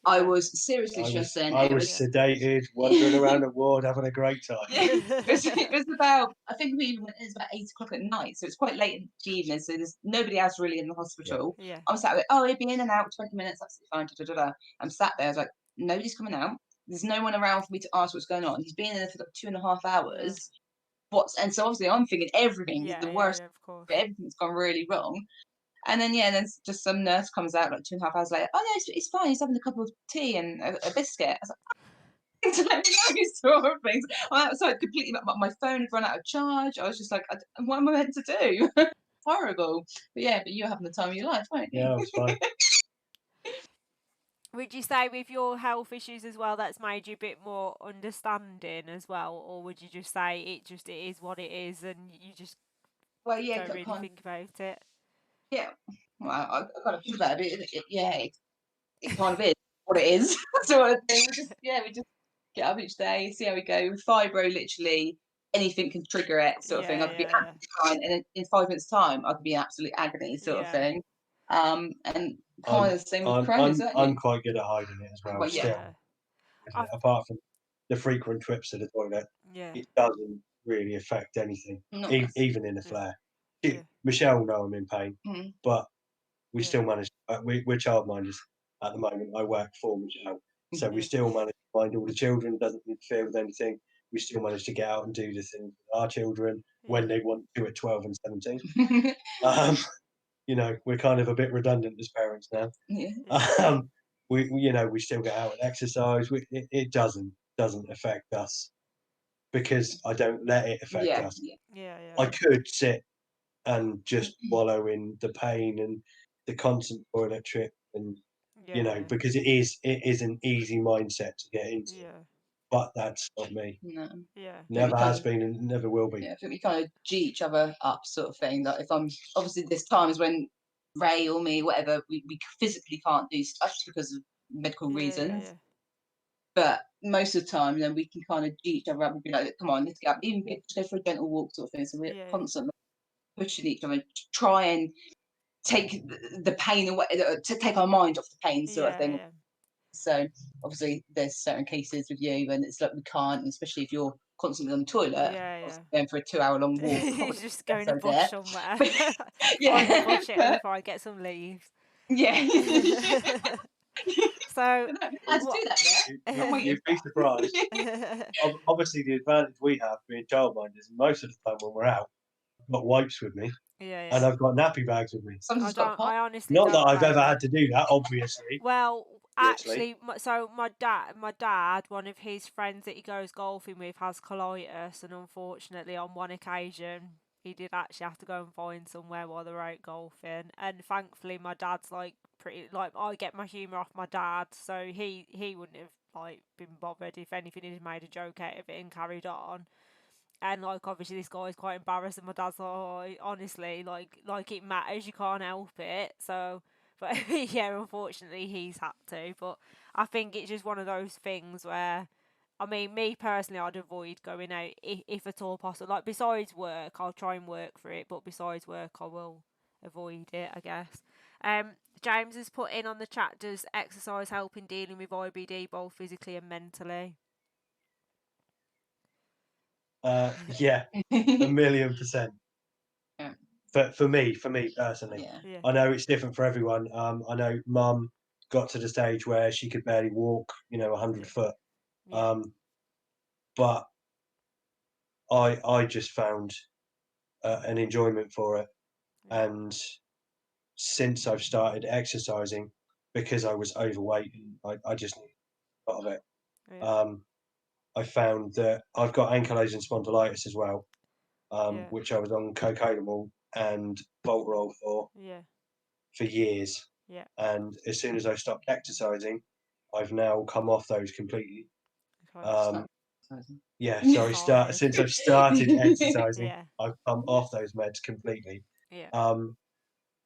Speaker 3: I was seriously stressing.
Speaker 2: I was sedated, wandering around the ward, having a great time.
Speaker 3: It was about, I think we even went, it was about 8 o'clock at night, so it's quite late in the evening, so there's nobody else really in the hospital. I'm sat there, it'd be in and out 20 minutes, absolutely fine. I'm sat there, I was like, nobody's coming out. There's no one around for me to ask what's going on. He's been in there for like 2.5 hours. And so obviously I'm thinking everything is the worst.
Speaker 1: Of course.
Speaker 3: Everything's gone really wrong. And then then just some nurse comes out like 2.5 hours later. Oh no, it's fine. He's having a cup of tea and a biscuit. I was like, to let me know these sort of things. I'm outside completely. My phone had run out of charge. I was just like, what am I meant to do? Horrible. But you're having the time of your life, weren't you?
Speaker 2: Yeah, it was fine.
Speaker 1: Would you say with your health issues as well, that's made you a bit more understanding as well, or would you just say it is what it is, and you just don't really think about it?
Speaker 3: Yeah, well, I kind of feel about it. It kind of is what it is, sort of thing. We just get up each day, see how we go. With fibro, literally anything can trigger it, sort of thing. I could be absolutely fine, and in 5 minutes' time, I could be in absolute agony, sort of thing. And kind of the same with Crohn's.
Speaker 2: I'm quite good at hiding it as well. Still, apart from the frequent trips to the toilet, it doesn't really affect anything, even in a flare. Michelle will know I'm in pain, but we still manage. We're childminders at the moment. I work for Michelle, so we still manage to mind all the children. Doesn't interfere with anything. We still manage to get out and do the things with our children when they want to at 12 and 17. We're kind of a bit redundant as parents now. We still get out and exercise. It doesn't affect us because I don't let it affect us. I could sit and just wallow in the pain and the constant toilet trip, and because it is an easy mindset to get into. But that's not me.
Speaker 3: No.
Speaker 2: Never has been and never will be.
Speaker 3: I think we kind of G each other up, sort of thing. Like if I'm obviously there's times when Ray or me, whatever, we physically can't do stuff because of medical reasons. But most of the time, then we can kind of G each other up and be like, "Come on, let's get up." Even just go for a gentle walk, sort of thing. So we're constantly pushing each other to try and take the pain away, to take our mind off the pain, sort of thing. So obviously there's certain cases with you and it's like we can't, especially if you're constantly on the toilet, going for a 2-hour-long walk.
Speaker 1: Just going to bush somewhere. Bush it before I get some leaves. So
Speaker 3: I had to do that,
Speaker 2: You'd be surprised. Obviously, the advantage we have being childminders, most of the time when we're out, I've got wipes with me, and I've got nappy bags with me.
Speaker 1: I honestly
Speaker 2: not that I've ever had to do that, obviously.
Speaker 1: Well, actually, so my dad, one of his friends that he goes golfing with has colitis, and unfortunately, on one occasion, he did actually have to go and find somewhere while they were out golfing. And thankfully, my dad's like pretty like I get my humour off my dad, so he wouldn't have like been bothered. If anything, he'd made a joke out of it and carried on. And like obviously this guy's quite embarrassed, and my dad's like, oh, honestly, like it matters, you can't help it. So, but yeah, unfortunately he's had to. But I think it's just one of those things where, I mean, me personally, I'd avoid going out if at all possible. Like besides work, I'll try and work for it, but besides work, I will avoid it, I guess. James has put in on the chat, does exercise help in dealing with IBD both physically and mentally?
Speaker 2: Yeah, 1,000,000%.
Speaker 3: Yeah.
Speaker 2: For me personally,
Speaker 3: Yeah.
Speaker 1: Yeah,
Speaker 2: I know it's different for everyone. I know Mum got to the stage where she could barely walk, 100
Speaker 1: yeah,
Speaker 2: foot.
Speaker 1: yeah,
Speaker 2: But I just found an enjoyment for it,
Speaker 1: yeah,
Speaker 2: and since I've started exercising, because I was overweight and I just needed a lot of it.
Speaker 1: yeah,
Speaker 2: Um, I found that I've got ankylosing spondylitis as well,
Speaker 1: yeah,
Speaker 2: which I was on cocaine and Voltarol
Speaker 1: yeah,
Speaker 2: for years.
Speaker 1: yeah.
Speaker 2: And as soon as I stopped exercising, I've now come off those completely.
Speaker 1: Okay.
Speaker 2: Um, yeah, sorry,
Speaker 1: Started.
Speaker 2: since I've started exercising,
Speaker 1: Yeah,
Speaker 2: I've come off those meds completely.
Speaker 1: yeah,
Speaker 2: Um,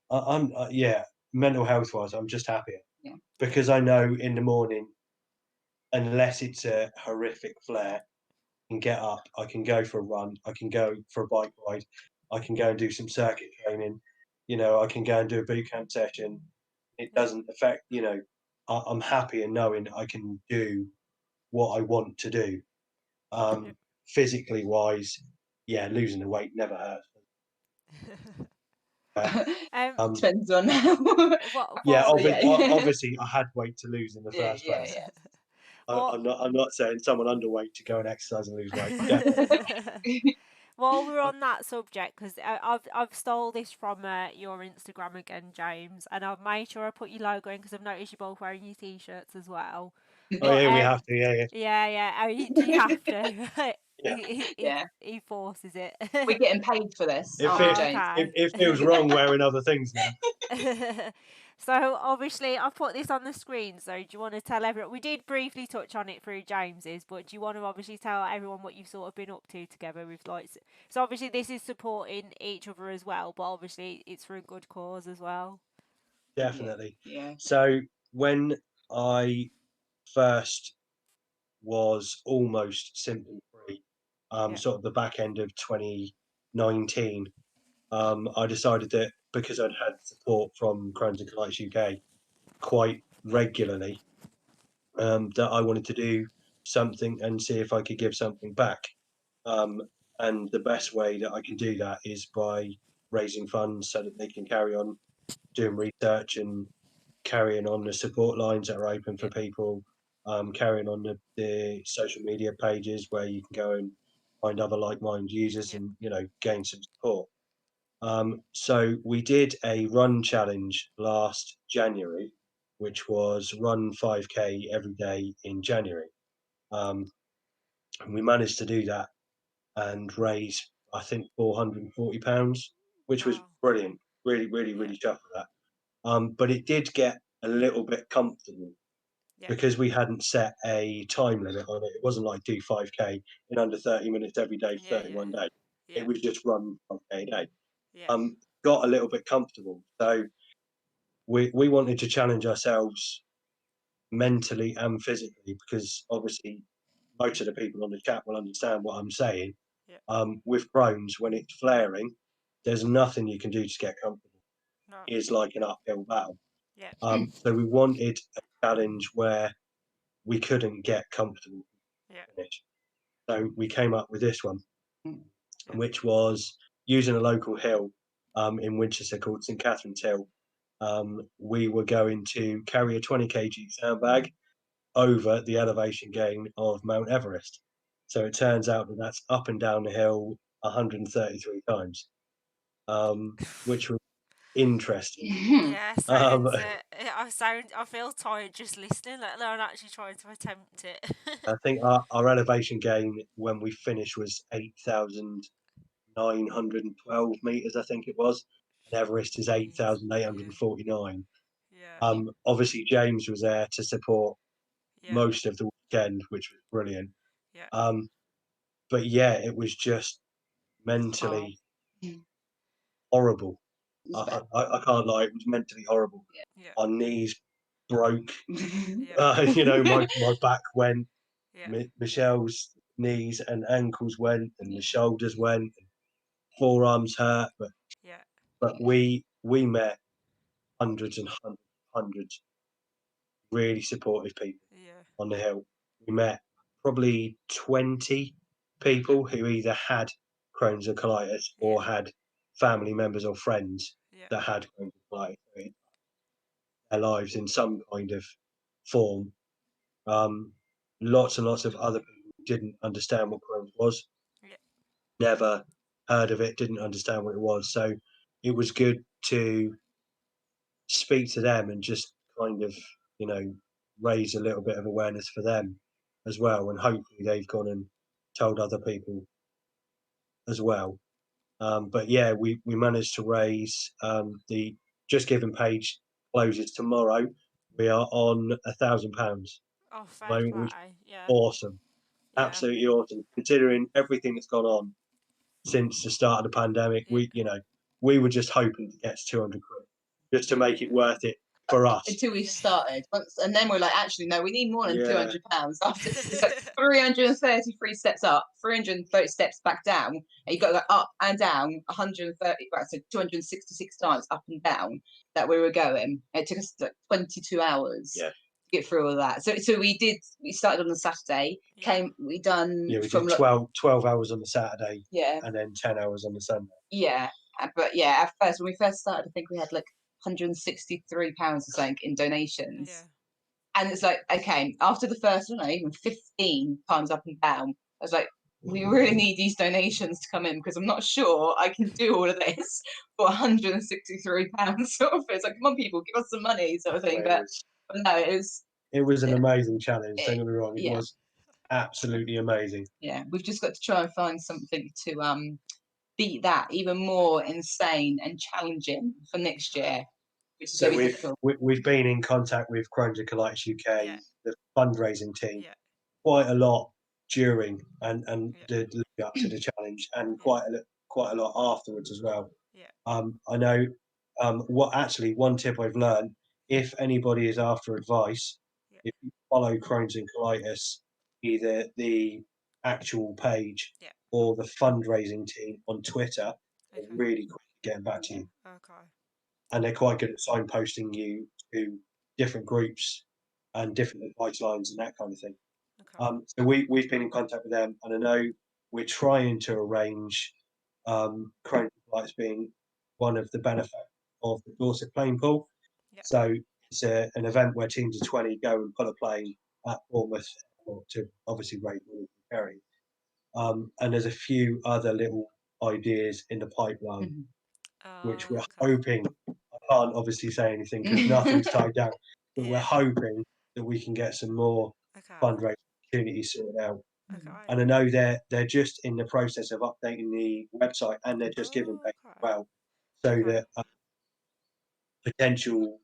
Speaker 2: I'm yeah, mental health wise, I'm just happier
Speaker 3: Yeah.
Speaker 2: because I know in the morning, unless it's a horrific flare, I can get up, I can go for a run, I can go for a bike ride, I can go and do some circuit training, I can go and do a boot camp session. It
Speaker 1: yeah,
Speaker 2: doesn't affect, I'm happy in knowing I can do what I want to do.
Speaker 1: yeah.
Speaker 2: Physically wise, yeah, losing the weight never hurts. Uh,
Speaker 1: um,
Speaker 2: um,
Speaker 3: Depends on
Speaker 1: what,
Speaker 2: yeah,
Speaker 3: so
Speaker 1: what,
Speaker 3: yeah.
Speaker 2: obviously I had weight to lose in the
Speaker 3: Yeah,
Speaker 2: first
Speaker 3: yeah,
Speaker 2: place.
Speaker 1: what,
Speaker 2: I'm not saying someone underweight to go and exercise and lose weight. Definitely not.
Speaker 1: while we're on that subject, because I've stole this from your Instagram again, James, and I've made sure I put your logo in because I've noticed you're both wearing your t-shirts as well.
Speaker 2: Oh
Speaker 1: But
Speaker 2: yeah, we have to. Yeah, yeah,
Speaker 1: yeah. Do you have to?
Speaker 2: yeah.
Speaker 3: Yeah.
Speaker 1: He forces it.
Speaker 3: We're getting paid for this,
Speaker 2: It,
Speaker 3: aren't we,
Speaker 2: fe-
Speaker 1: Oh,
Speaker 3: James?
Speaker 2: it,
Speaker 1: okay.
Speaker 2: it feels wrong wearing other things now.
Speaker 1: So obviously I've put this on the screen. So do you want to tell everyone? We did briefly touch on it through James's, but do you want to obviously tell everyone what you've sort of been up to together with like? So obviously this is supporting each other as well, but obviously it's for a good cause as well.
Speaker 2: Definitely.
Speaker 3: Yeah.
Speaker 2: So when I first was almost symptom free,
Speaker 1: Yeah,
Speaker 2: sort of the back end of 2019, I decided that because I'd had support from Crohn's and Colitis UK quite regularly, that I wanted to do something and see if I could give something back. Um, and the best way that I can do that is by raising funds so that they can carry on doing research and carrying on the support lines that are open for
Speaker 1: yeah,
Speaker 2: people, carrying on the social media pages where you can go and find other like-minded users
Speaker 1: yeah,
Speaker 2: and gain some support. So we did a run challenge last January, which was run 5K every day in January. And we managed to do that and raise, I think, £440, which was
Speaker 1: wow,
Speaker 2: brilliant. Really, really,
Speaker 1: yeah,
Speaker 2: really chuffed with that. But it did get a little bit comfortable
Speaker 1: yeah,
Speaker 2: because we hadn't set a time limit on it. It wasn't like do 5K in under 30 minutes every day for
Speaker 1: yeah,
Speaker 2: 31 days.
Speaker 1: yeah,
Speaker 2: It was just run 5K a day.
Speaker 1: yeah,
Speaker 2: Got a little bit comfortable. So we wanted to challenge ourselves mentally and physically because obviously most of the people on the chat will understand what I'm saying.
Speaker 1: yeah,
Speaker 2: With Crohn's, when it's flaring, there's nothing you can do to get comfortable.
Speaker 1: no,
Speaker 2: It's like an uphill battle.
Speaker 1: yeah,
Speaker 2: So we wanted a challenge where we couldn't get comfortable
Speaker 1: yeah,
Speaker 2: in it. So we came up with this one,
Speaker 1: yeah,
Speaker 2: which was using a local hill in Winchester called St Catherine's Hill. We were going to carry a 20 kg sandbag over the elevation gain of Mount Everest. So it turns out that that's up and down the hill 133 times, which was interesting.
Speaker 1: yeah.
Speaker 2: Um,
Speaker 1: Sounds. I feel tired just listening. Let alone actually trying to attempt it.
Speaker 2: I think our elevation gain when we finished was 8,912 meters, I think it was. And Everest is
Speaker 1: Jeez. Yeah.
Speaker 2: 8,849.
Speaker 1: Yeah.
Speaker 2: Obviously James was there to support
Speaker 1: Yeah.
Speaker 2: most of the weekend, which was brilliant.
Speaker 1: Yeah.
Speaker 2: But yeah, it was just mentally horrible. I can't lie, it was mentally horrible.
Speaker 1: Yeah.
Speaker 2: Our knees broke.
Speaker 1: Yeah.
Speaker 2: You know, my back went.
Speaker 1: Yeah.
Speaker 2: Michelle's knees and ankles went, and the shoulders went, and forearms hurt.
Speaker 1: Yeah.
Speaker 2: But we met hundreds and hundreds really supportive people
Speaker 1: Yeah.
Speaker 2: on the hill. We met probably 20 people who either had Crohn's or colitis or had family members or friends
Speaker 1: Yeah.
Speaker 2: that had Crohn's or colitis. Their lives in some kind of form. Lots and lots of other people didn't understand what Crohn's was,
Speaker 1: Yeah.
Speaker 2: never heard of it, didn't understand what it was. So it was good to speak to them and just kind of, you know, raise a little bit of awareness for them as well. And hopefully they've gone and told other people as well. But yeah, we managed to raise the Just Giving page closes tomorrow. We are on £1,000
Speaker 1: Oh,
Speaker 2: at the
Speaker 1: fair
Speaker 2: moment, which is
Speaker 1: play. Yeah.
Speaker 2: awesome.
Speaker 1: Yeah.
Speaker 2: Absolutely awesome. Considering everything that's gone on since the start of the pandemic,
Speaker 1: Yeah.
Speaker 2: we were just hoping to get to 200 quid just to make it worth it for us.
Speaker 3: Until we
Speaker 1: Yeah.
Speaker 3: started, and then we're like, actually, no, we need more than
Speaker 2: Yeah.
Speaker 3: £200. After it's like 333 steps up, 330 steps back down, and you've got to go up and down 130, right, so 266 times up and down that we were going. It took us like 22 hours.
Speaker 2: Yeah.
Speaker 3: To get through all that. So we started on the Saturday.
Speaker 1: Yeah.
Speaker 3: We done
Speaker 2: Yeah, we
Speaker 3: from
Speaker 2: did 12 hours on the Saturday,
Speaker 3: yeah,
Speaker 2: and then 10 hours on the Sunday.
Speaker 3: yeah. But yeah, at first when we first started, I think we had like £163 or something in donations.
Speaker 1: Yeah.
Speaker 3: And it's like, okay, after the first one, even 15 times up and down, I was like, we really need these donations to come in because I'm not sure I can do all of this for £163 sort of. It's like, come on, people, give us some money, sort of thing. But no,
Speaker 2: it was an amazing challenge. Don't get me wrong, it
Speaker 3: yeah.
Speaker 2: was absolutely amazing.
Speaker 3: Yeah, we've just got to try and find something to beat that even more insane and challenging for next year, which is
Speaker 2: So
Speaker 3: going to be difficult.
Speaker 2: we've been in contact with Crohn's and Colitis UK,
Speaker 1: Yeah.
Speaker 2: the fundraising team,
Speaker 1: Yeah.
Speaker 2: quite a lot during and
Speaker 1: Yeah.
Speaker 2: the lead up to the challenge, and
Speaker 1: Yeah.
Speaker 2: quite a lot afterwards as well.
Speaker 1: Yeah.
Speaker 2: I know one tip I've learned: if anybody is after advice,
Speaker 1: Yeah.
Speaker 2: if you follow Crohn's and Colitis, either the actual page
Speaker 1: Yeah.
Speaker 2: or the fundraising team on Twitter, they're
Speaker 1: Okay.
Speaker 2: really quick at getting back to you,
Speaker 1: Okay.
Speaker 2: and they're quite good at signposting you to different groups and different advice lines and that kind of thing.
Speaker 1: Okay.
Speaker 2: So we've been in contact with them, and I know we're trying to arrange Crohn's Colitis being one of the benefits of the Dorset Plane Pool.
Speaker 1: Yeah.
Speaker 2: So it's an event where teams of 20 go and pull a plane at Bournemouth to obviously raise money for charity. And there's a few other little ideas in the pipeline, which we're
Speaker 1: Okay.
Speaker 2: hoping. I can't obviously say anything because nothing's tied down, but we're
Speaker 1: Yeah.
Speaker 2: hoping that we can get some more
Speaker 1: Okay.
Speaker 2: fundraising opportunities sorted out.
Speaker 1: Okay.
Speaker 2: And I know they're just in the process of updating the website, and they're just giving back as well, so
Speaker 1: Okay.
Speaker 2: that potential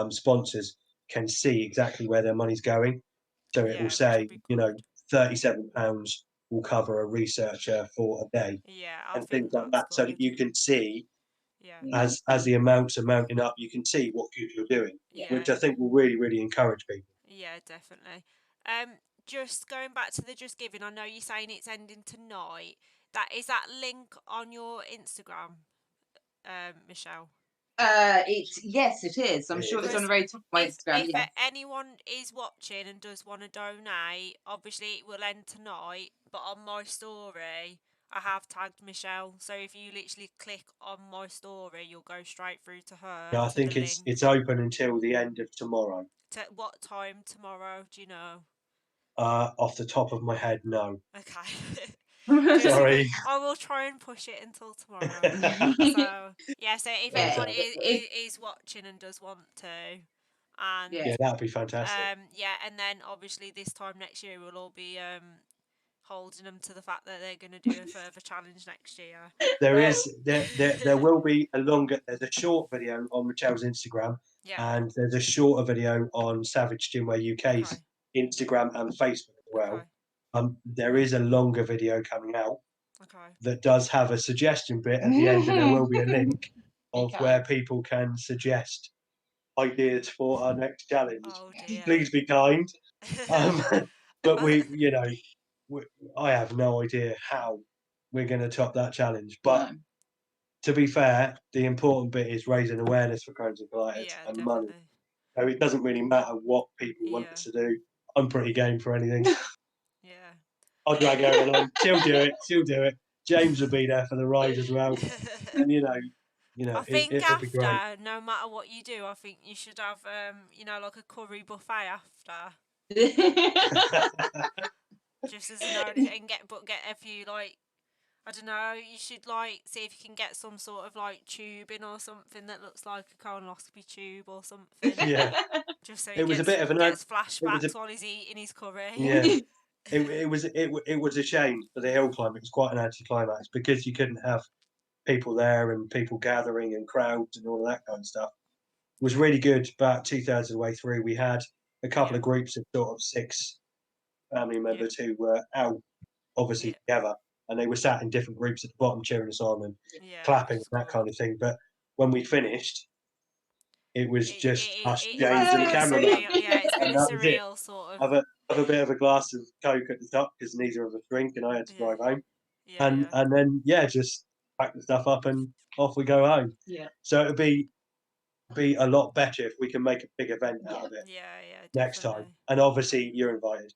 Speaker 2: sponsors can see exactly where their money's going. So it
Speaker 1: Yeah,
Speaker 2: will
Speaker 1: which would
Speaker 2: say,
Speaker 1: be
Speaker 2: you know,
Speaker 1: good.
Speaker 2: £37 will cover a researcher for a day,
Speaker 1: Yeah, I
Speaker 2: and
Speaker 1: think
Speaker 2: things like
Speaker 1: that's
Speaker 2: that, so that
Speaker 1: good.
Speaker 2: you can see
Speaker 1: Yeah.
Speaker 2: as the amounts are mounting up, you can see what good you're doing,
Speaker 1: Yeah.
Speaker 2: which I think will really, really encourage people.
Speaker 1: Yeah, definitely. Just going back to the Just Giving, I know you're saying it's ending tonight. Is that link on your Instagram, Michelle?
Speaker 3: Yes, it is. I'm
Speaker 2: It
Speaker 3: sure
Speaker 2: is,
Speaker 3: it's
Speaker 2: yeah.
Speaker 3: on the very top of my Instagram.
Speaker 1: If
Speaker 3: Yeah.
Speaker 1: anyone is watching and does want to donate, obviously it will end tonight. But on my story, I have tagged Michelle, so if you literally click on my story, you'll go straight through to her
Speaker 2: Yeah, I
Speaker 1: to the
Speaker 2: think
Speaker 1: link.
Speaker 2: it's open until the end of tomorrow.
Speaker 1: To what time tomorrow? Do you know?
Speaker 2: Off the top of my head, no.
Speaker 1: Okay.
Speaker 2: Sorry.
Speaker 1: I will try and push it until tomorrow. So yeah, so if
Speaker 3: Yeah,
Speaker 1: anyone is watching and does want to, and
Speaker 3: Yeah.
Speaker 2: Yeah, that'd be fantastic.
Speaker 1: yeah, and then obviously this time next year we'll all be holding them to the fact that they're going to do a further challenge next year.
Speaker 2: There will be there's a short video on Michelle's Instagram,
Speaker 1: Yeah.
Speaker 2: and there's a shorter video on Savage Gymwear UK's
Speaker 1: Okay.
Speaker 2: Instagram and Facebook as well.
Speaker 1: Okay.
Speaker 2: There is a longer video coming out
Speaker 1: Okay.
Speaker 2: that does have a suggestion bit at the end, and there will be a link of
Speaker 3: Okay.
Speaker 2: where people can suggest ideas for our next challenge.
Speaker 1: Oh dear.
Speaker 2: Please be kind. But I have no idea how we're going to top that challenge. But
Speaker 3: No.
Speaker 2: to be fair, the important bit is raising awareness for Crohn's and colitis
Speaker 1: Yeah,
Speaker 2: and money.
Speaker 1: definitely.
Speaker 2: So it doesn't really matter what people want
Speaker 1: Yeah.
Speaker 2: us to do. I'm pretty game for anything.
Speaker 1: Yeah.
Speaker 2: I'll drag her along. She'll do it. She'll do it. James will be there for the ride as well. And
Speaker 1: I think
Speaker 2: it'll be great.
Speaker 1: after, no matter what you do, I think you should have, like a curry buffet after, just as an only and get a few like, I don't know. You should like see if you can get some sort of like tubing or something that looks like a colonoscopy tube or something.
Speaker 2: Yeah.
Speaker 1: Just so he
Speaker 2: It was a
Speaker 1: gets
Speaker 2: bit of an
Speaker 1: gets
Speaker 2: it was a
Speaker 1: flashbacks while he's eating his curry.
Speaker 2: yeah. It was a shame for the hill climb. It was quite an anticlimax because you couldn't have people there and people gathering and crowds and all of that kind of stuff. It was really good. About 2/3 of the way through, we had a couple
Speaker 1: Yeah.
Speaker 2: of groups of sort of 6 family members who were out, obviously
Speaker 1: Yeah.
Speaker 2: together, and they were sat in different groups at the bottom cheering us on and
Speaker 1: Yeah.
Speaker 2: clapping and
Speaker 1: It's
Speaker 2: that
Speaker 1: cool.
Speaker 2: kind of thing. But when we finished, it was just us,
Speaker 1: It's
Speaker 2: James, and the
Speaker 1: been a
Speaker 2: cameraman,
Speaker 1: surreal. Yeah, it's been
Speaker 2: and
Speaker 1: a
Speaker 2: that was it.
Speaker 1: surreal sort of.
Speaker 2: Have a bit of a glass of Coke at the top because neither of us drink, and I had to
Speaker 1: Yeah.
Speaker 2: drive home.
Speaker 1: Yeah.
Speaker 2: And then just pack the stuff up and off we go home.
Speaker 3: Yeah.
Speaker 2: So it'd be a lot better if we can make a big event out of it
Speaker 1: Yeah.
Speaker 2: next time.
Speaker 1: Definitely.
Speaker 2: And obviously you're invited.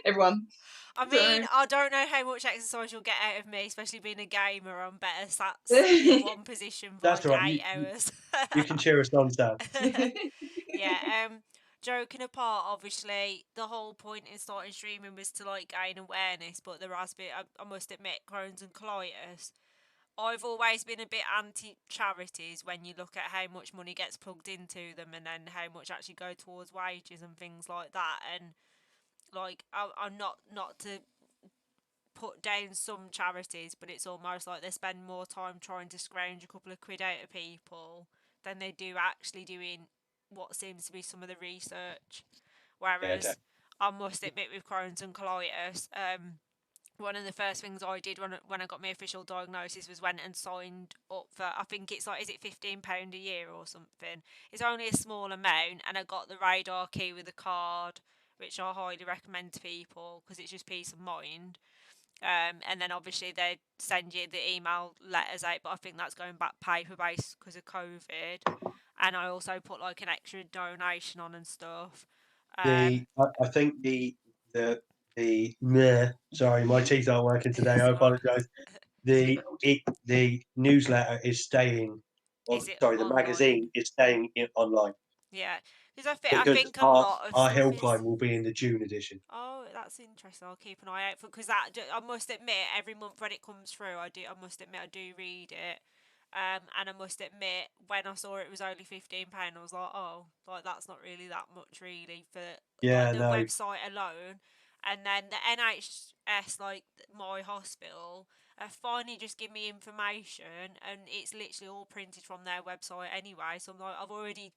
Speaker 3: Everyone.
Speaker 1: I
Speaker 3: So-
Speaker 1: mean, I don't know how much exercise you'll get out of me, especially being a gamer. I'm better sat in one position for
Speaker 2: That's
Speaker 1: like
Speaker 2: all right.
Speaker 1: 8 hours.
Speaker 2: You can cheer us on, Sam.
Speaker 1: Yeah. Joking apart, obviously, the whole point in starting streaming was to like gain awareness, but there has been, I must admit, Crohn's and colitis. I've always been a bit anti charities when you look at how much money gets plugged into them and then how much actually go towards wages and things like that. And like, I'm not to put down some charities, but it's almost like they spend more time trying to scrounge a couple of quid out of people than they do actually doing what seems to be some of the research. Whereas I must admit, with Crohn's and colitis, one of the first things I did when I got my official diagnosis was went and signed up for, I think it's like, is it £15 a year or something? It's only a small amount, and I got the radar key with a card, which I highly recommend to people because it's just peace of mind. And then obviously they send you the email letters out, but I think that's going back paper based because of COVID. And I also put like an extra donation on and stuff.
Speaker 2: I think sorry, my teeth aren't working today. I
Speaker 1: It's alright.
Speaker 2: apologise. The newsletter is staying.
Speaker 1: Is it
Speaker 2: Sorry, the
Speaker 1: online?
Speaker 2: magazine is staying online.
Speaker 1: Yeah, because I
Speaker 2: Because
Speaker 1: think a lot of
Speaker 2: our
Speaker 1: stuff
Speaker 2: hill
Speaker 1: is.
Speaker 2: climb will be in the June edition.
Speaker 1: Oh, that's interesting. I'll keep an eye out for, because that, I must admit, every month when it comes through, I must admit I do read it. And I must admit, when I saw it was only £15, I was like, oh, like that's not really that much, really, for like the website alone. And then the NHS, like my hospital, finally just give me information, and it's literally all printed from their website anyway. So I'm like, I've already,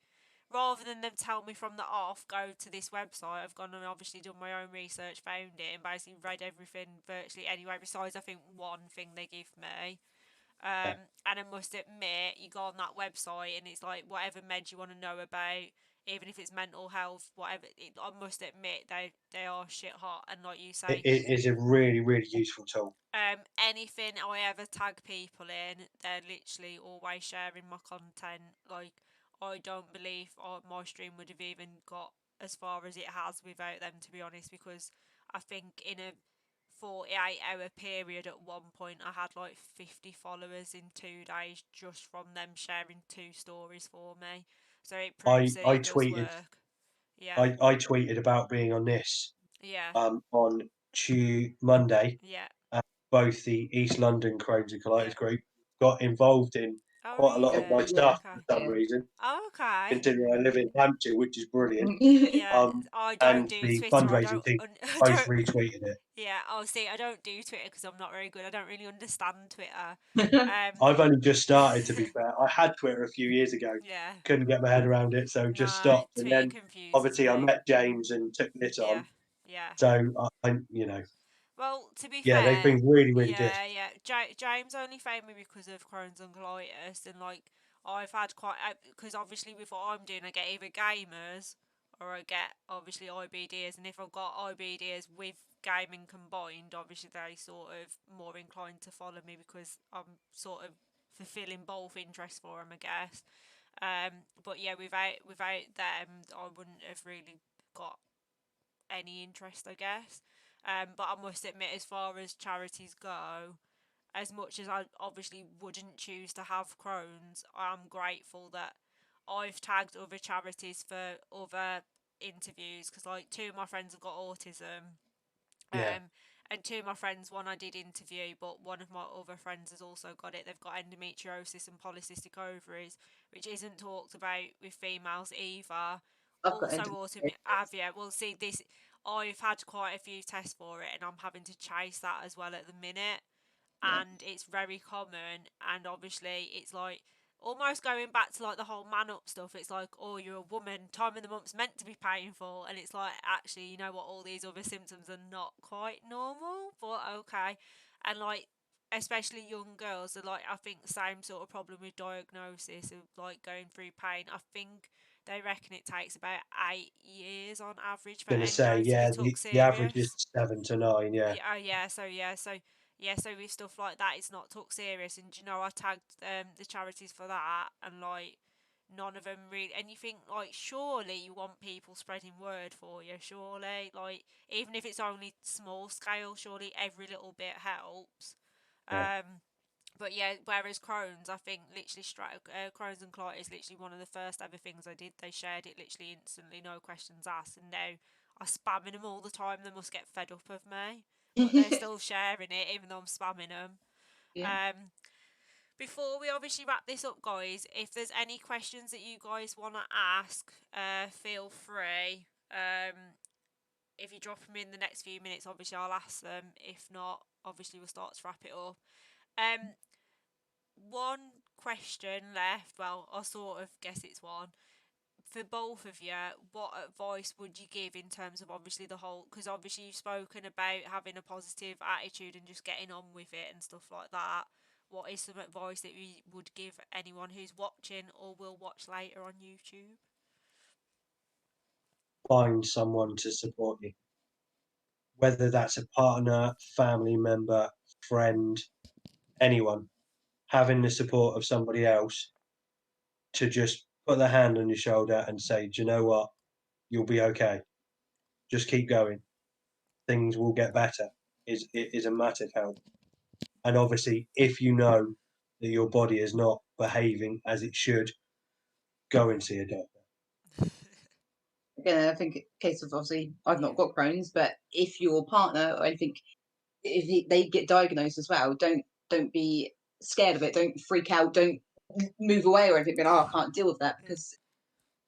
Speaker 1: rather than them tell me from the off, go to this website, I've gone and obviously done my own research, found it, and basically read everything virtually anyway, besides I think one thing they give me. And I must admit, you go on that website and it's like whatever meds you want to know about, even if it's mental health, whatever. I must admit they are shit hot, and like you say,
Speaker 2: It is a really, really useful tool.
Speaker 1: anything I ever tag people in, they're literally always sharing my content. Like, I don't believe my stream would have even got as far as it has without them, to be honest, because I think in a 48-hour period at one point I had like 50 followers in 2 days just from them sharing 2 stories for me. So it proves that
Speaker 2: I
Speaker 1: it does
Speaker 2: tweeted.
Speaker 1: work. Yeah.
Speaker 2: I tweeted about being on this.
Speaker 1: Yeah.
Speaker 2: On Monday.
Speaker 1: Yeah.
Speaker 2: Both the East London Crohn's and colitis group got involved in
Speaker 1: Oh,
Speaker 2: quite a lot of my
Speaker 1: really?
Speaker 3: Yeah,
Speaker 2: stuff
Speaker 1: Okay.
Speaker 2: for some
Speaker 3: yeah.
Speaker 2: reason,
Speaker 1: Oh, okay.
Speaker 2: considering I live in Hampshire, which is brilliant.
Speaker 1: Yeah, I don't
Speaker 2: And
Speaker 1: do
Speaker 2: the
Speaker 1: Twitter. I
Speaker 2: fundraising
Speaker 1: don't.
Speaker 2: team
Speaker 1: I
Speaker 2: both
Speaker 1: don't.
Speaker 2: retweeted it.
Speaker 1: Yeah. Oh, see, I don't do Twitter because I'm not very good. I don't really understand Twitter.
Speaker 2: I've only just started, to be fair. I had Twitter a few years ago,
Speaker 1: Yeah.
Speaker 2: couldn't get my head around it, so just
Speaker 1: No,
Speaker 2: stopped. And
Speaker 1: Twitter
Speaker 2: then
Speaker 1: confuses
Speaker 2: obviously I
Speaker 1: me.
Speaker 2: met James and took this
Speaker 1: Yeah.
Speaker 2: on.
Speaker 1: Yeah.
Speaker 2: So
Speaker 1: Well, to be
Speaker 2: yeah, they've
Speaker 1: fair,
Speaker 2: been really, really good.
Speaker 1: yeah. James only found me because of Crohn's and colitis, and like I've had quite because obviously with what I'm doing, I get either gamers or I get obviously IBDs, and if I've got IBDs with gaming combined, obviously they sort of more inclined to follow me because I'm sort of fulfilling both interests for them, I guess. But yeah, without them, I wouldn't have really got any interest, I guess. But I must admit, as far as charities go, as much as I obviously wouldn't choose to have Crohn's, I'm grateful that I've tagged other charities for other interviews because, like, two of my friends have got autism.
Speaker 2: Yeah,
Speaker 1: Um, and two of my friends, one I did interview, but one of my other friends has also got it. They've got endometriosis and polycystic ovaries, which isn't talked about with females either.
Speaker 3: I've got
Speaker 1: Also,
Speaker 3: endometriosis.
Speaker 1: autoimmune. Avia. Well, see, this I've had quite a few tests for it, and I'm having to chase that as well at the minute.
Speaker 3: Yeah.
Speaker 1: And it's very common, and obviously, it's like almost going back to like the whole man up stuff. It's like, oh, you're a woman, time of the month's meant to be painful, and it's like, actually, you know what, all these other symptoms are not quite normal, but okay. And like, especially young girls are like, I think the same sort of problem with diagnosis of like going through pain. I think they reckon it takes about 8 years on average for
Speaker 2: gonna say
Speaker 1: endo to be
Speaker 2: yeah,
Speaker 1: took
Speaker 2: the average is
Speaker 1: serious.
Speaker 2: 7 to 9. Yeah,
Speaker 1: Yeah, oh yeah, so with stuff like that, it's not took serious. And you know, I tagged the charities for that, and like none of them really. And you think like, surely you want people spreading word for you, surely, like even if it's only small scale, surely every little bit helps.
Speaker 2: yeah.
Speaker 1: Um, but yeah, whereas Crohn's, I think literally Crohn's and colitis, literally one of the first ever things I did. They shared it literally instantly, no questions asked, and now I'm spamming them all the time. They must get fed up of me, but they're still sharing it even though I'm spamming them.
Speaker 3: Yeah.
Speaker 1: Um, Before we obviously wrap this up, guys, if there's any questions that you guys want to ask, feel free. If you drop them in the next few minutes, obviously I'll ask them. If not, obviously we'll start to wrap it up. Um, One question left. Well, I sort of guess it's one for both of you. What advice would you give in terms of obviously the whole? Because obviously you've spoken about having a positive attitude and just getting on with it and stuff like that. What is some advice that you would give anyone who's watching or will watch later on YouTube?
Speaker 2: Find someone to support you, whether that's a partner, family member, friend, anyone. Having the support of somebody else to just put their hand on your shoulder and say, "Do you know what? You'll be okay. Just keep going. Things will get better." Is a massive help. And obviously, if you know that your body is not behaving as it should, go and see a doctor.
Speaker 3: Again, I think case of obviously I've
Speaker 1: Yeah.
Speaker 3: not got Crohn's, but if your partner or anything, they get diagnosed as well, don't be scared of it. Don't freak out. Don't move away or anything. But oh, I can't deal with that
Speaker 1: Mm.
Speaker 3: because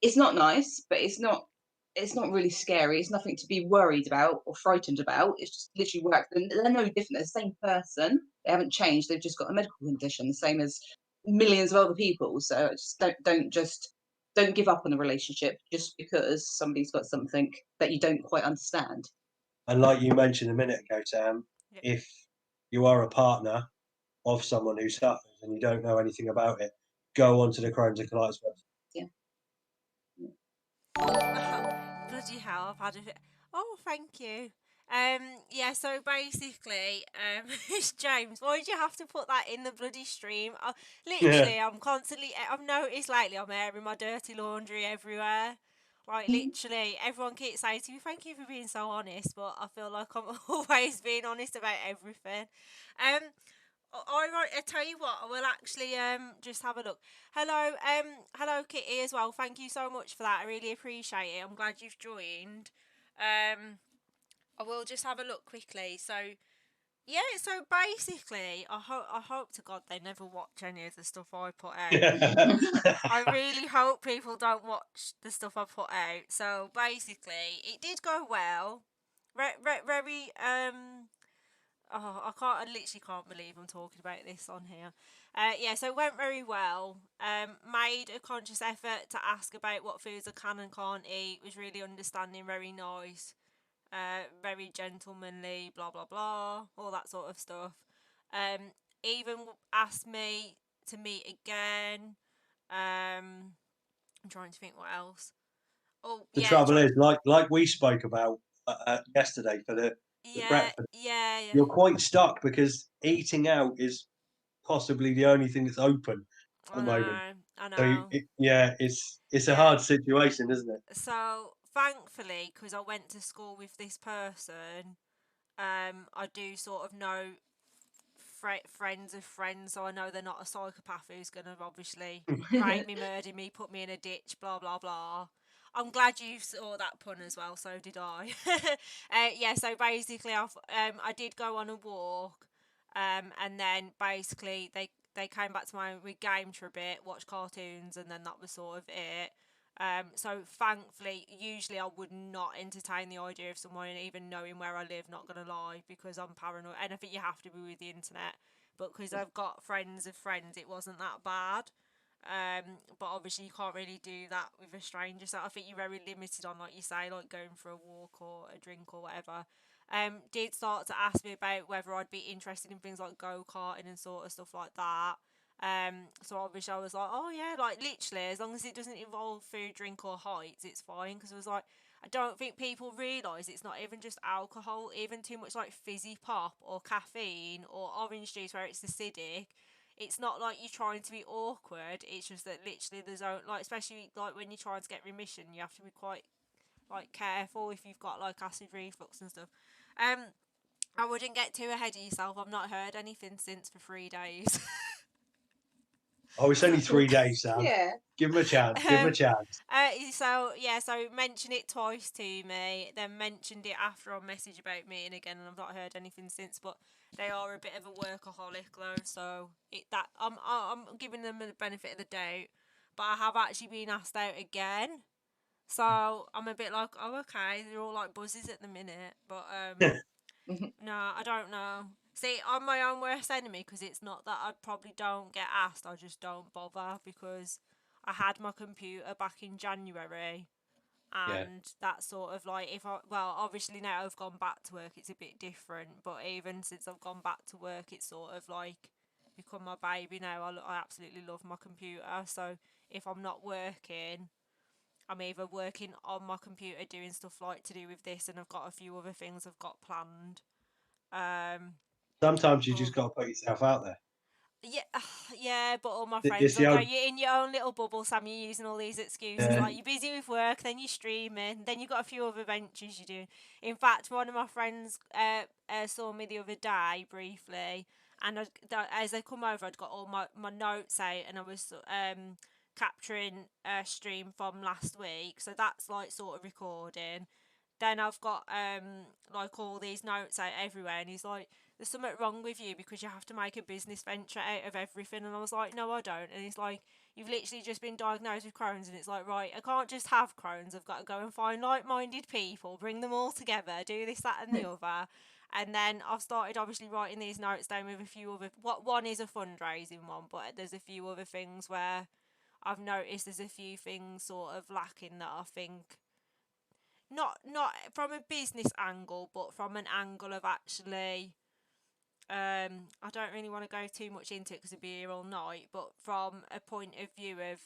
Speaker 3: it's not nice, but it's not really scary. It's nothing to be worried about or frightened about. It's just literally work. And they're no different. They're the same person. They haven't changed. They've just got a medical condition, the same as millions of other people. So just don't give up on the relationship just because somebody's got something that you don't quite understand.
Speaker 2: And like you mentioned a minute ago, Sam,
Speaker 1: Yeah.
Speaker 2: if you are a partner of someone who suffers and you don't know anything about it, go onto the Crohn's and colitis website.
Speaker 3: Yeah.
Speaker 1: Bloody hell, I've had a. Oh, thank you. Yeah, so basically, James, why did you have to put that in the bloody stream?
Speaker 2: Yeah,
Speaker 1: Literally, I'm constantly. I've noticed lately I'm airing my dirty laundry everywhere. Like, literally, everyone keeps saying to me, thank you for being so honest, but I feel like I'm always being honest about everything. Um, I tell you what, I will actually just have a look. Hello Kitty as well. Thank you so much for that. I really appreciate it. I'm glad you've joined. I will just have a look quickly. So Yeah, so basically, I hope to God they never watch any of the stuff I put out. I really hope people don't watch the stuff I put out. So basically, it did go well. Very oh, I literally can't believe I'm talking about this on here. Yeah, so it went very well. Made a conscious effort to ask about what foods I can and can't eat. Was really understanding, very nice, very gentlemanly, blah blah blah, all that sort of stuff. Um, even asked me to meet again. I'm trying to think what else. Oh
Speaker 2: The
Speaker 1: yeah,
Speaker 2: trouble is, like we spoke about yesterday for the
Speaker 1: yeah,
Speaker 2: breakfast,
Speaker 1: yeah.
Speaker 2: you're quite stuck because eating out is possibly the only thing that's open at the
Speaker 1: I
Speaker 2: moment.
Speaker 1: know, I
Speaker 2: So
Speaker 1: know.
Speaker 2: yeah, it's a
Speaker 1: Yeah.
Speaker 2: hard situation, isn't it?
Speaker 1: So thankfully, because I went to school with this person, I do sort of know friends of friends, so I know they're not a psychopath who's gonna obviously rape me, murder me, put me in a ditch, blah blah blah. I'm glad you saw that pun as well. So did I. Yeah. So basically, I did go on a walk, and then basically they came back to my we gamed for a bit, watched cartoons, and then that was sort of it. So thankfully, usually I would not entertain the idea of someone even knowing where I live. Not gonna lie, because I'm paranoid, and I think you have to be with the internet. But because I've got friends of friends, it wasn't that bad. But obviously you can't really do that with a stranger. So I think you're very limited on, like you say, like going for a walk or a drink or whatever. Did start to ask me about whether I'd be interested in things like go karting and sort of stuff like that. So obviously I was like, oh yeah, like literally, as long as it doesn't involve food, drink, or heights, it's fine. Because I was like, I don't think people realise it's not even just alcohol, even too much like fizzy pop or caffeine or orange juice where it's acidic. It's not like you're trying to be awkward. It's just that literally there's like, especially like when you're trying to get remission, you have to be quite like careful if you've got like acid reflux and stuff. Um, I wouldn't get too ahead of yourself. I've not heard anything since for 3 days.
Speaker 2: Oh, it's only 3 days, Sam.
Speaker 3: Yeah.
Speaker 2: Give him a chance. Give him a
Speaker 1: um,
Speaker 2: chance.
Speaker 1: so yeah, so mention it twice to me, then mentioned it after on message about meeting again, and I've not heard anything since. But they are a bit of a workaholic though, so I'm giving them the benefit of the doubt. But I have actually been asked out again, so I'm a bit like, oh okay, they're all like buzzes at the minute, but no, I don't know. See, I'm my own worst enemy because it's not that I probably don't get asked, I just don't bother because I had my computer back in January,
Speaker 2: Yeah.
Speaker 1: and that's sort of like, if I, well, obviously now I've gone back to work, it's a bit different, but even since I've gone back to work, it's sort of like become my baby now. I absolutely love my computer, so if I'm not working, I'm either working on my computer doing stuff like to do with this, and I've got a few other things I've got planned. Um,
Speaker 2: Sometimes you
Speaker 1: oh,
Speaker 2: just got to put yourself out there.
Speaker 1: yeah, yeah, but all my
Speaker 2: It's
Speaker 1: friends
Speaker 2: the
Speaker 1: will go,
Speaker 2: old.
Speaker 1: you're in your own little bubble, Sam. You're using all these excuses.
Speaker 2: Yeah.
Speaker 1: Like, you're busy with work, then you're streaming, then you've got a few other ventures you're doing. In fact, one of my friends saw me the other day briefly, and as they come over, I'd got all my notes out, and I was capturing a stream from last week. So that's like sort of recording. Then I've got like all these notes out everywhere, and he's like, there's something wrong with you because you have to make a business venture out of everything. And I was like, no, I don't. And he's like, you've literally just been diagnosed with Crohn's. And it's like, right, I can't just have Crohn's. I've got to go and find like minded people, bring them all together, do this, that, and the other. And then I've started obviously writing these notes down with a few other. What one is a fundraising one, but there's a few other things where I've noticed there's a few things sort of lacking that I think not from a business angle, but from an angle of actually I don't really want to go too much into it because it'd be here all night, but from a point of view of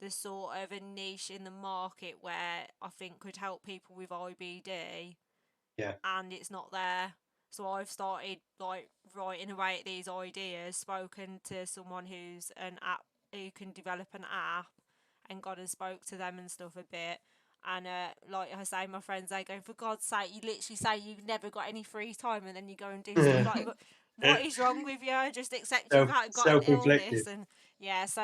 Speaker 1: the sort of a niche in the market where I think could help people with IBD,
Speaker 2: Yeah.
Speaker 1: and it's not there. So I've started like writing away at these ideas, spoken to someone who's an app who can develop an app, and gone and spoke to them and stuff a bit. And like I say, my friends, they go, for God's sake, you literally say you've never got any free time, and then you go and do stuff like, what is wrong with you? Just accept you've got an illness.
Speaker 2: Self-inflicted.
Speaker 1: And yeah, so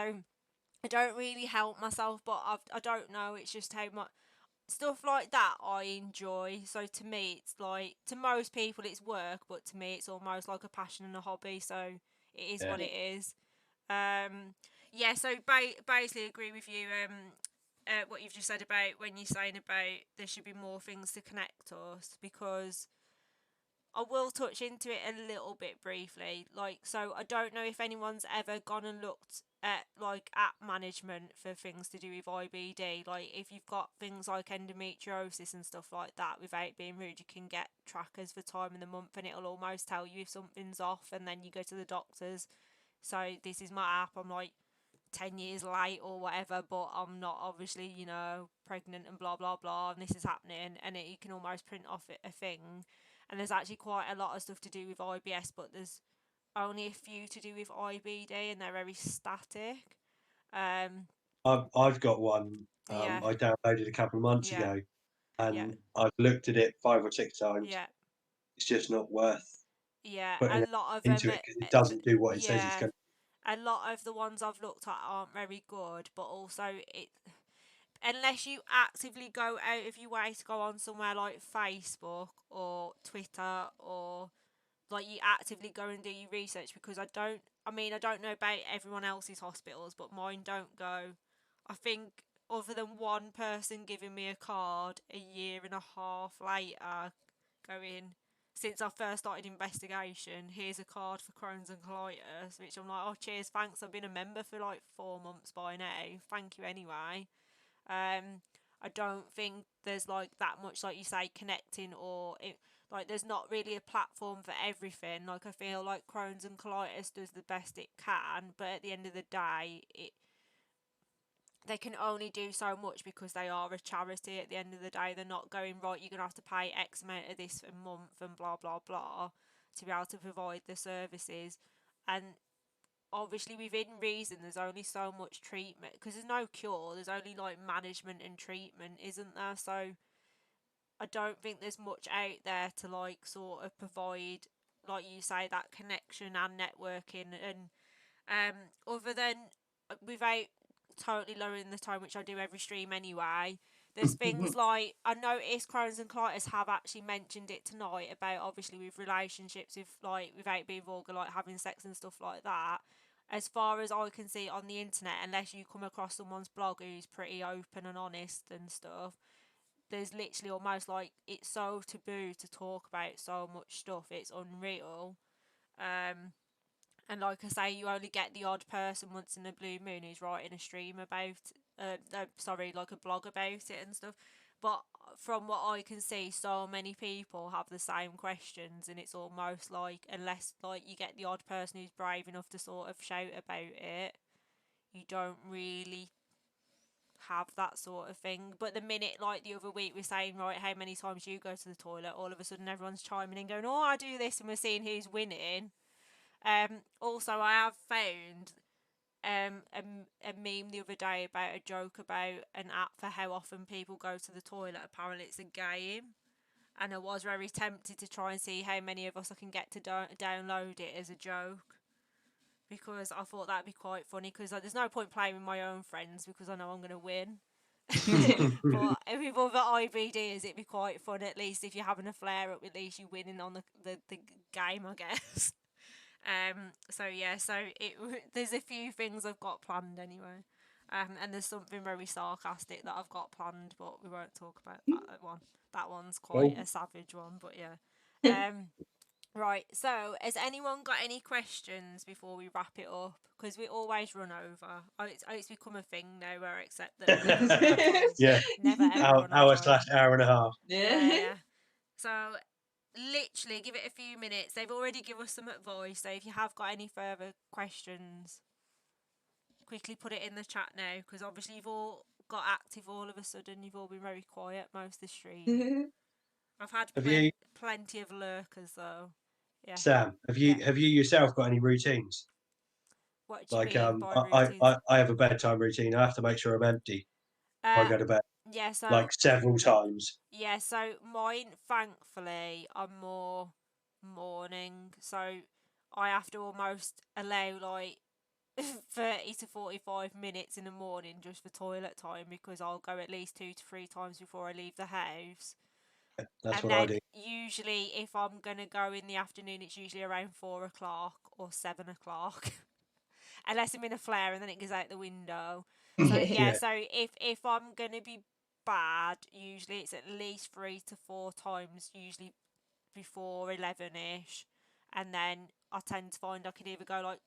Speaker 1: I don't really help myself, but I don't know. It's just how much. stuff like that I enjoy. So to me, it's like, to most people it's work, but to me it's almost like a passion and a hobby. So it is
Speaker 2: Yeah.
Speaker 1: what it is. Yeah. So basically agree with you. What you've just said about when you're saying about there should be more things to connect us, because I will touch into it a little bit briefly. Like, so I don't know if anyone's ever gone and looked at like app management for things to do with IBD. Like, if you've got things like endometriosis and stuff like that, without being rude, you can get trackers for time in the month, and it'll almost tell you if something's off, and then you go to the doctors. So this is my app. I'm like 10 years late or whatever, but I'm not, obviously, pregnant and blah blah blah, and this is happening, and you can almost print off a thing. And there's actually quite a lot of stuff to do with IBS, but there's only a few to do with IBD, and they're very static. Um,
Speaker 2: I've got one
Speaker 1: yeah,
Speaker 2: I downloaded a couple of months
Speaker 1: yeah,
Speaker 2: ago,
Speaker 1: yeah,
Speaker 2: and I've looked at it 5 or 6 times.
Speaker 1: yeah,
Speaker 2: It's just not worth
Speaker 1: yeah.
Speaker 2: putting
Speaker 1: A lot of them,
Speaker 2: into it because it doesn't do what it says it's
Speaker 1: yeah,
Speaker 2: going to.
Speaker 1: a lot of the ones I've looked at aren't very good, but also it, unless you actively go out of your way to go on somewhere like Facebook or Twitter, or like you actively go and do your research, because I don't know about everyone else's hospitals, but mine don't go. I think other than one person giving me a card a year and a half later, going, since I first started investigation, here's a card for Crohn's and colitis, which I'm like, oh cheers, thanks, I've been a member for like 4 months by now, thank you anyway. I don't think there's like that much, like you say, connecting, or like there's not really a platform for everything. Like, I feel like Crohn's and colitis does the best it can, but at the end of the day, they can only do so much, because they are a charity. At the end of the day, they're not going, right, you're gonna have to pay X amount of this a month and blah blah blah to be able to provide the services. And obviously within reason, there's only so much treatment, because there's no cure, there's only like management and treatment, isn't there? So I don't think there's much out there to like sort of provide, like you say, that connection and networking. And other than, without totally lowering the tone, which I do every stream anyway, there's things like, I noticed Crohn's and colitis have actually mentioned it tonight about, obviously, with relationships, with like, without being vulgar, like having sex and stuff like that. As far as I can see on the internet, unless you come across someone's blog who's pretty open and honest and stuff, there's literally almost like, it's so taboo to talk about so much stuff. It's unreal. Um, and like I say, you only get the odd person once in a blue moon who's writing a stream about, sorry, like a blog about it and stuff. But from what I can see, so many people have the same questions, and it's almost like, unless like you get the odd person who's brave enough to sort of shout about it, you don't really have that sort of thing. But the minute, like the other week, we're saying, right, how many times you go to the toilet, all of a sudden everyone's chiming in going, oh, I do this, and we're seeing who's winning. Also, I have found a meme the other day about a joke about an app for how often people go to the toilet. Apparently, it's a game, and I was very tempted to try and see how many of us I can get to download it as a joke, because I thought that'd be quite funny. Because like, there's no point playing with my own friends, because I know I'm gonna win. But with other IBDs, it'd be quite fun. At least if you're having a flare up, at least you're winning on the game, I guess. So yeah, so there's a few things I've got planned anyway. And there's something very sarcastic that I've got planned, but we won't talk about that one. That one's quite
Speaker 2: Well,
Speaker 1: a savage one, but yeah. Right, so has anyone got any questions before we wrap it up? Because we always run over. It's become a thing now where I accept that we never run on time.
Speaker 2: yeah,
Speaker 1: Never ever
Speaker 2: hour,
Speaker 1: run on
Speaker 2: hour
Speaker 1: time.
Speaker 2: slash hour and a half.
Speaker 1: Yeah, yeah. So literally give it a few minutes. They've already given us some advice, so if you have got any further questions, quickly put it in the chat now, because obviously you've all got active all of a sudden. You've all been very quiet most of the stream. I've had
Speaker 2: Have you,
Speaker 1: plenty of lurkers though. Yeah,
Speaker 2: Sam?
Speaker 1: yeah.
Speaker 2: Have you yourself got any routines?
Speaker 1: What do you
Speaker 2: Like,
Speaker 1: mean by routines?
Speaker 2: I have a bedtime routine. I have to make sure I'm empty before I
Speaker 1: Uh,
Speaker 2: go to bed,
Speaker 1: yeah. So
Speaker 2: like several times.
Speaker 1: yeah. So mine, thankfully, are more morning. So I have to almost allow like 30 to 45 minutes in the morning just for toilet time because I'll go at least 2 to 3 times before I leave the house.
Speaker 2: That's
Speaker 1: And
Speaker 2: what I
Speaker 1: then
Speaker 2: do.
Speaker 1: usually, if I'm gonna go in the afternoon, it's usually around 4 o'clock or 7 o'clock, unless I'm in a flare, and then it goes out the window. So yeah,
Speaker 2: Yeah,
Speaker 1: so if I'm gonna be bad, usually it's at least 3 to 4 times, usually before 11ish, and then I tend to find I can either go like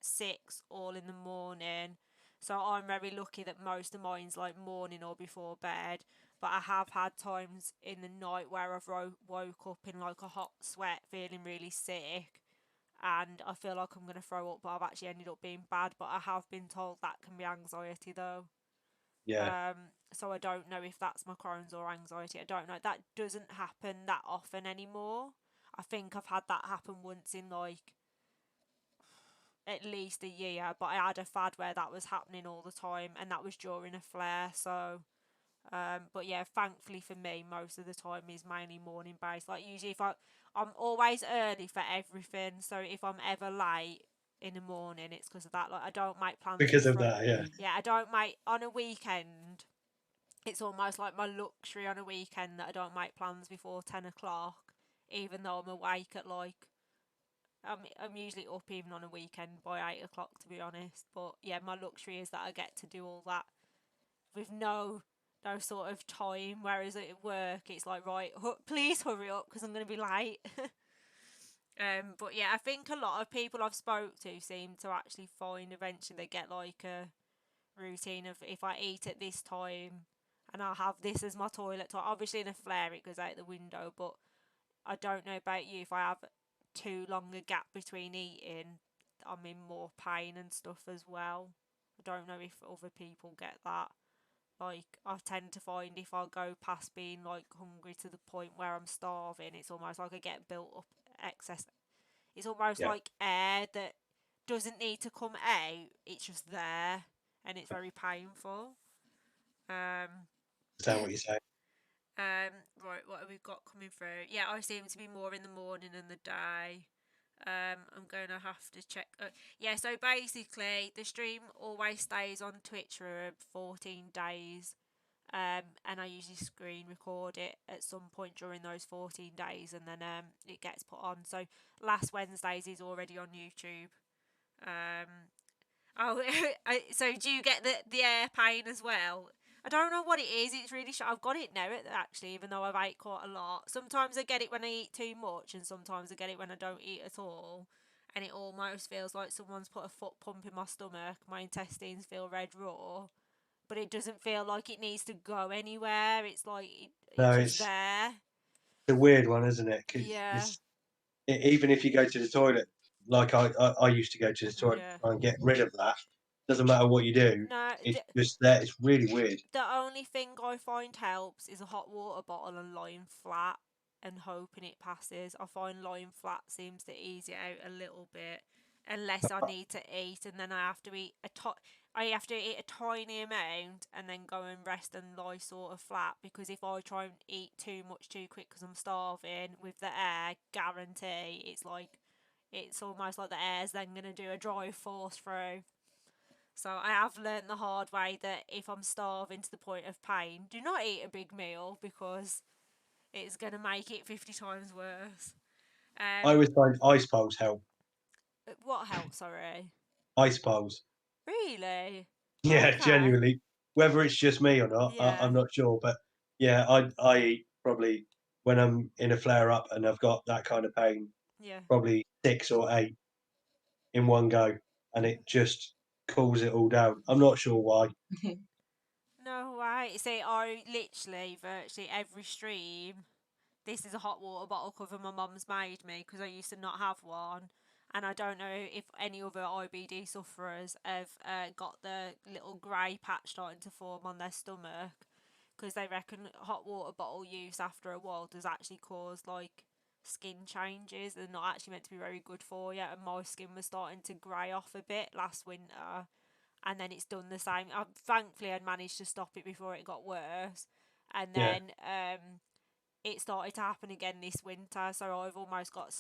Speaker 1: 6 all in the morning. So I'm very lucky that most of mine's like morning or before bed. But I have had times in the night where I've woke up in like a hot sweat, feeling really sick, and I feel like I'm gonna throw up, but I've actually ended up being bad. But I have been told that can be anxiety though.
Speaker 2: yeah,
Speaker 1: So I don't know if that's my Crohn's or anxiety. I don't know. That doesn't happen that often anymore. I think I've had that happen once in like at least a year, but I had a fad where that was happening all the time, and that was during a flare. So, but yeah, thankfully for me, most of the time is mainly morning based. Like usually, I'm always early for everything. So if I'm ever late in the morning, it's because of that. Like I don't make plans
Speaker 2: because of
Speaker 1: before.
Speaker 2: that. Yeah,
Speaker 1: Yeah, I don't make on a weekend. It's almost like my luxury on a weekend that I don't make plans before 10 o'clock, even though I'm awake at like I'm usually up even on a weekend by 8 o'clock to be honest. But yeah, my luxury is that I get to do all that with no sort of time. Whereas at work, it's like right, please hurry up because I'm gonna be late. But yeah, I think a lot of people I've spoke to seem to actually find eventually they get like a routine of if I eat at this time and I'll have this as my toilet time. Obviously, in a flare, it goes out the window, but I don't know about you. If I have too long a gap between eating, I'm in more pain and stuff as well. I don't know if other people get that. Like, I tend to find if I go past being like hungry to the point where I'm starving, it's almost like I get built up excess. It's almost
Speaker 2: yeah.
Speaker 1: like air that doesn't need to come out, it's just there and it's very painful. Um,
Speaker 2: Understand what you're saying?
Speaker 1: right, what have we got coming through? Yeah, I seem to be more in the morning than the day. I'm going to have to check. Yeah, so basically, the stream always stays on Twitch for 14 days. And I usually screen record it at some point during those 14 days, and then it gets put on. So last Wednesday's is already on YouTube. Um, Oh, so do you get the air pain as well? I don't know what it is. It's really I've got it now actually, even though I've ate quite a lot. Sometimes I get it when I eat too much, and sometimes I get it when I don't eat at all. And it almost feels like someone's put a foot pump in my stomach. My intestines feel red raw, but it doesn't feel like it needs to go anywhere. It's like
Speaker 2: No,
Speaker 1: it's just
Speaker 2: it's
Speaker 1: there.
Speaker 2: a weird one, isn't it? Because
Speaker 1: Yeah,
Speaker 2: even if you go to the toilet, like I used to go to the toilet to
Speaker 1: yeah.
Speaker 2: try and get rid of that. Doesn't matter what you do,
Speaker 1: No,
Speaker 2: it's just there. It's really weird.
Speaker 1: the only thing I find helps is a hot water bottle and lying flat and hoping it passes. I find lying flat seems to ease it out a little bit, unless I need to eat, and then I have to eat I have to eat a tiny amount and then go and rest and lie sort of flat, because if I try and eat too much too quick because I'm starving with the air, guarantee it's almost like the air's then gonna do a drive force through. So I have learnt the hard way that if I'm starving to the point of pain, do not eat a big meal because it's going to make it 50 times worse.
Speaker 2: I
Speaker 1: Um,
Speaker 2: always find ice bowls help.
Speaker 1: what helps, sorry?
Speaker 2: Ice bowls.
Speaker 1: Really?
Speaker 2: Yeah,
Speaker 1: Okay.
Speaker 2: genuinely. Whether it's just me or not, I'm
Speaker 1: Yeah,
Speaker 2: not sure. But yeah, I eat probably when I'm in a flare up and I've got that kind of pain,
Speaker 1: yeah.
Speaker 2: probably 6 or 8 in one go, and it just cools it all down. I'm not sure why.
Speaker 1: No way. See, I literally, virtually every stream, this is a hot water bottle cover my mum's made me because I used to not have one. And I don't know if any other IBD sufferers have got the little grey patch starting to form on their stomach, because they reckon hot water bottle use after a while does actually cause like skin changes. They're not actually meant to be very good for you. And my skin was starting to grey off a bit last winter, and then it's done the same. Thankfully, I'd managed to stop it before it got worse. And
Speaker 2: Yeah,
Speaker 1: then it started to happen again this winter. So I've almost got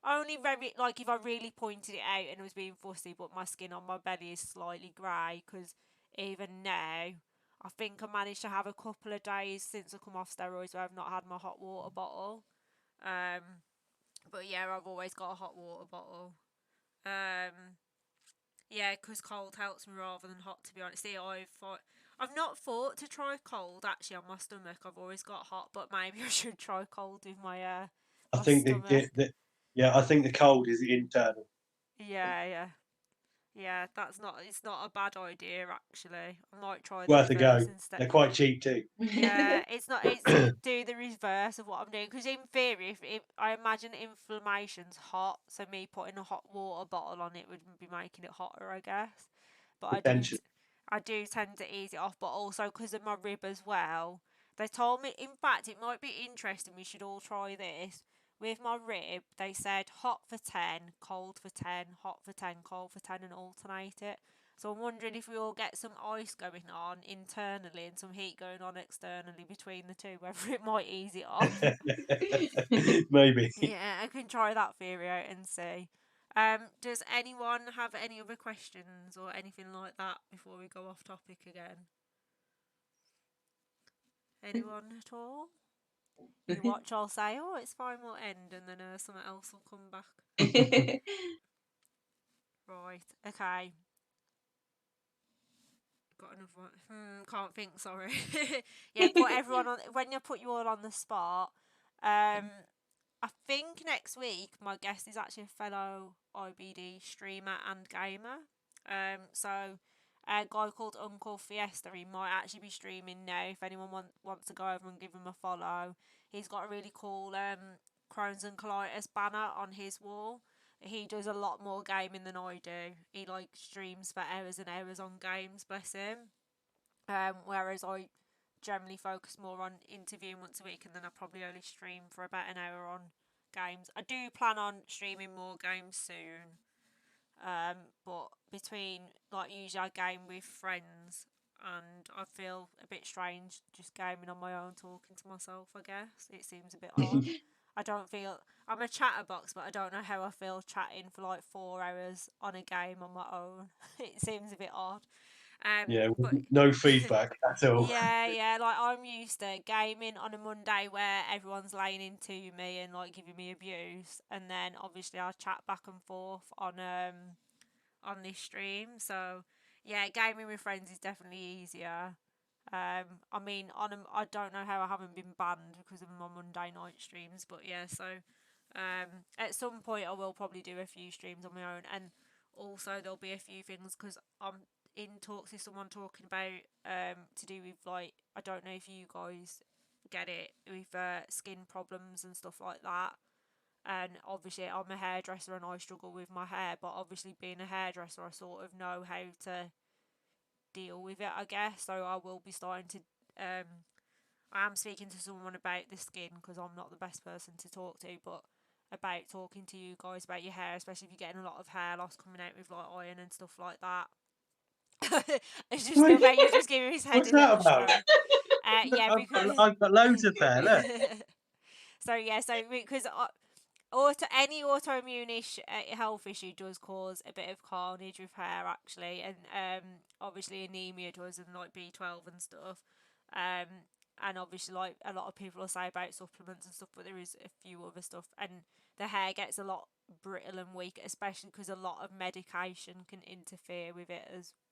Speaker 1: only very like if I really pointed it out and was being fussy, but my skin on my belly is slightly grey because even now. I think I managed to have a couple of days since I come off steroids where I've not had my hot water bottle. Um, but yeah, I've always got a hot water bottle. Um, yeah, because cold helps me rather than hot. To be honest, see, I've not thought to try cold actually on my stomach. I've always got hot, but maybe I should try cold with
Speaker 2: I
Speaker 1: my
Speaker 2: think
Speaker 1: stomach.
Speaker 2: yeah, I think the cold is internal.
Speaker 1: Yeah, yeah, yeah. It's not a bad idea actually. I might try the
Speaker 2: Worth a
Speaker 1: reverse
Speaker 2: go.
Speaker 1: instead.
Speaker 2: They're quite cheap too.
Speaker 1: Yeah, it's not. It's do the reverse of what I'm doing because in theory, if I imagine inflammation's hot, so me putting a hot water bottle on it would be making it hotter, I guess. But
Speaker 2: Potentially.
Speaker 1: I do tend to ease it off, but also because of my rib as well. They told me, in fact, it might be interesting. We should all try this. With my rib, they said hot for 10, cold for 10, hot for 10, cold for 10, and alternate it. So I'm wondering if we all get some ice going on internally and some heat going on externally between the two, whether it might ease it off.
Speaker 2: Maybe.
Speaker 1: Yeah, I can try that theory out and see. Does anyone have any other questions or anything like that before we go off topic again? Anyone at all? You watch, I'll say, oh, it's fine, we'll end, and then something else will come back. Right, okay. Got another one. Can't think. Sorry. Yeah, put everyone on. When you put you all on the spot, I think next week my guest is actually a fellow IBD streamer and gamer. So a guy called Uncle Fiesta. He might actually be streaming now. If anyone wants to go over and give him a follow, he's got a really cool Crohn's and colitis banner on his wall. He does a lot more gaming than I do. He like streams for hours and hours on games, bless him. Whereas I generally focus more on interviewing once a week, and then I probably only stream for about an hour on games. I do plan on streaming more games soon. But between like usually I game with friends, and I feel a bit strange just gaming on my own, talking to myself. I guess it seems a bit odd. I don't feel I'm a chatterbox, but I don't know how I feel chatting for like 4 hours on a game on my own. It seems a bit odd.
Speaker 2: Yeah,
Speaker 1: But
Speaker 2: no feedback at all.
Speaker 1: yeah, yeah, like I'm used to gaming on a Monday where everyone's laying into me and like giving me abuse, and then obviously I chat back and forth on this stream. So yeah, gaming with friends is definitely easier. I mean, I don't know how I haven't been banned because of my Monday night streams, but yeah. So, at some point I will probably do a few streams on my own, and also there'll be a few things because I'm in talks with someone talking about to do with like I don't know if you guys get it with skin problems and stuff like that. And obviously, I'm a hairdresser and I struggle with my hair, but obviously, being a hairdresser, I sort of know how to deal with it, I guess. So I will be starting to. I am speaking to someone about the skin because I'm not the best person to talk to, but about talking to you guys about your hair, especially if you're getting a lot of hair loss coming out with like iron and stuff like that. I just love how you just giving his head
Speaker 2: What's
Speaker 1: a
Speaker 2: that
Speaker 1: little
Speaker 2: about?
Speaker 1: stroke. Yeah, because
Speaker 2: I've got loads of hair. Look.
Speaker 1: so yeah, so because any autoimmune health issue does cause a bit of carnage with hair actually, and obviously anemia does, and like B12 and stuff. Um, and obviously like a lot of people will say about supplements and stuff, but there is a few other stuff, and the hair gets a lot brittle and weak, especially because a lot of medication can interfere with it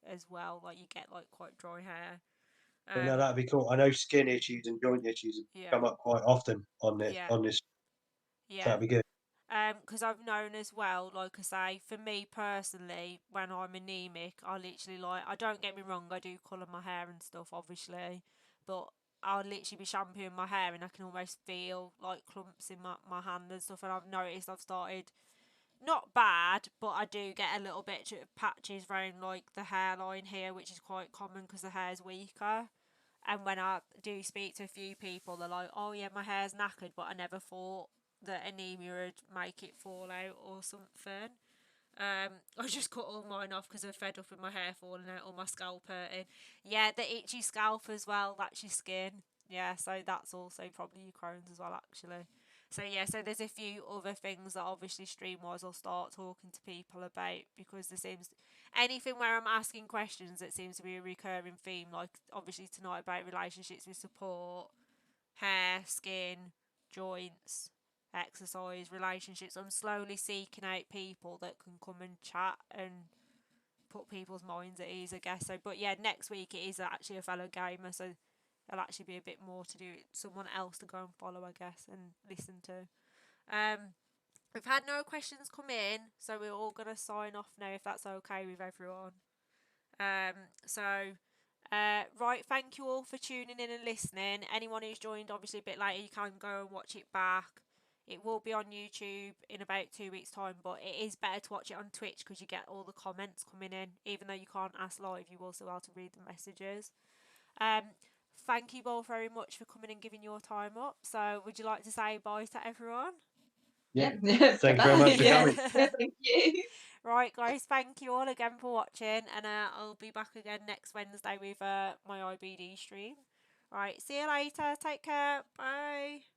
Speaker 1: as well. Like you get like quite dry hair.
Speaker 2: No, that'd be cool. I know skin issues and joint issues
Speaker 1: Yeah,
Speaker 2: come up quite often on this.
Speaker 1: yeah,
Speaker 2: On this, so
Speaker 1: yeah.
Speaker 2: that'd be good.
Speaker 1: Because I've known as well, like I say, for me personally, when I'm anemic, I literally like, I don't get me wrong, I do colour my hair and stuff, obviously, but I'll literally be shampooing my hair and I can almost feel like clumps in my hand and stuff, and I've noticed I've started, not bad, but I do get a little bit of patches around like the hairline here, which is quite common because the hair's weaker. And when I do speak to a few people, they're like, "Oh yeah, my hair's knackered, but I never thought that anemia would make it fall out or something." I just cut all mine off because I'm fed up with my hair falling out or my scalp hurting. Yeah, the itchy scalp as well. That's your skin. Yeah, so that's also probably your Crohn's as well, actually. So yeah, so there's a few other things that obviously Streamwise will start talking to people about, because there seems anything where I'm asking questions that seems to be a recurring theme, like obviously tonight about relationships with support, hair, skin, joints, exercise, relationships. I'm slowly seeking out people that can come and chat and put people's minds at ease, I guess. So, but yeah, next week it is actually a fellow gamer, so there'll actually be a bit more to do. Someone else to go and follow, I guess, and listen to. Um, we've had no questions come in, so we're all gonna sign off now if that's okay with everyone. So, right, thank you all for tuning in and listening. Anyone who's joined obviously a bit later, you can go and watch it back. It will be on YouTube in about 2 weeks' time, but it is better to watch it on Twitch because you get all the comments coming in. Even though you can't ask live, you will still be able to read the messages. Um, Thank you all very much for coming and giving your time up. So, would you like to say bye to everyone?
Speaker 2: Yeah.
Speaker 3: Yeah.
Speaker 2: Thank you very much for
Speaker 3: Yeah.
Speaker 2: coming.
Speaker 3: Yeah, thank you.
Speaker 1: Right, guys, thank you all again for watching, and I'll be back again next Wednesday with my IBD stream. Right, see you later. Take care. Bye.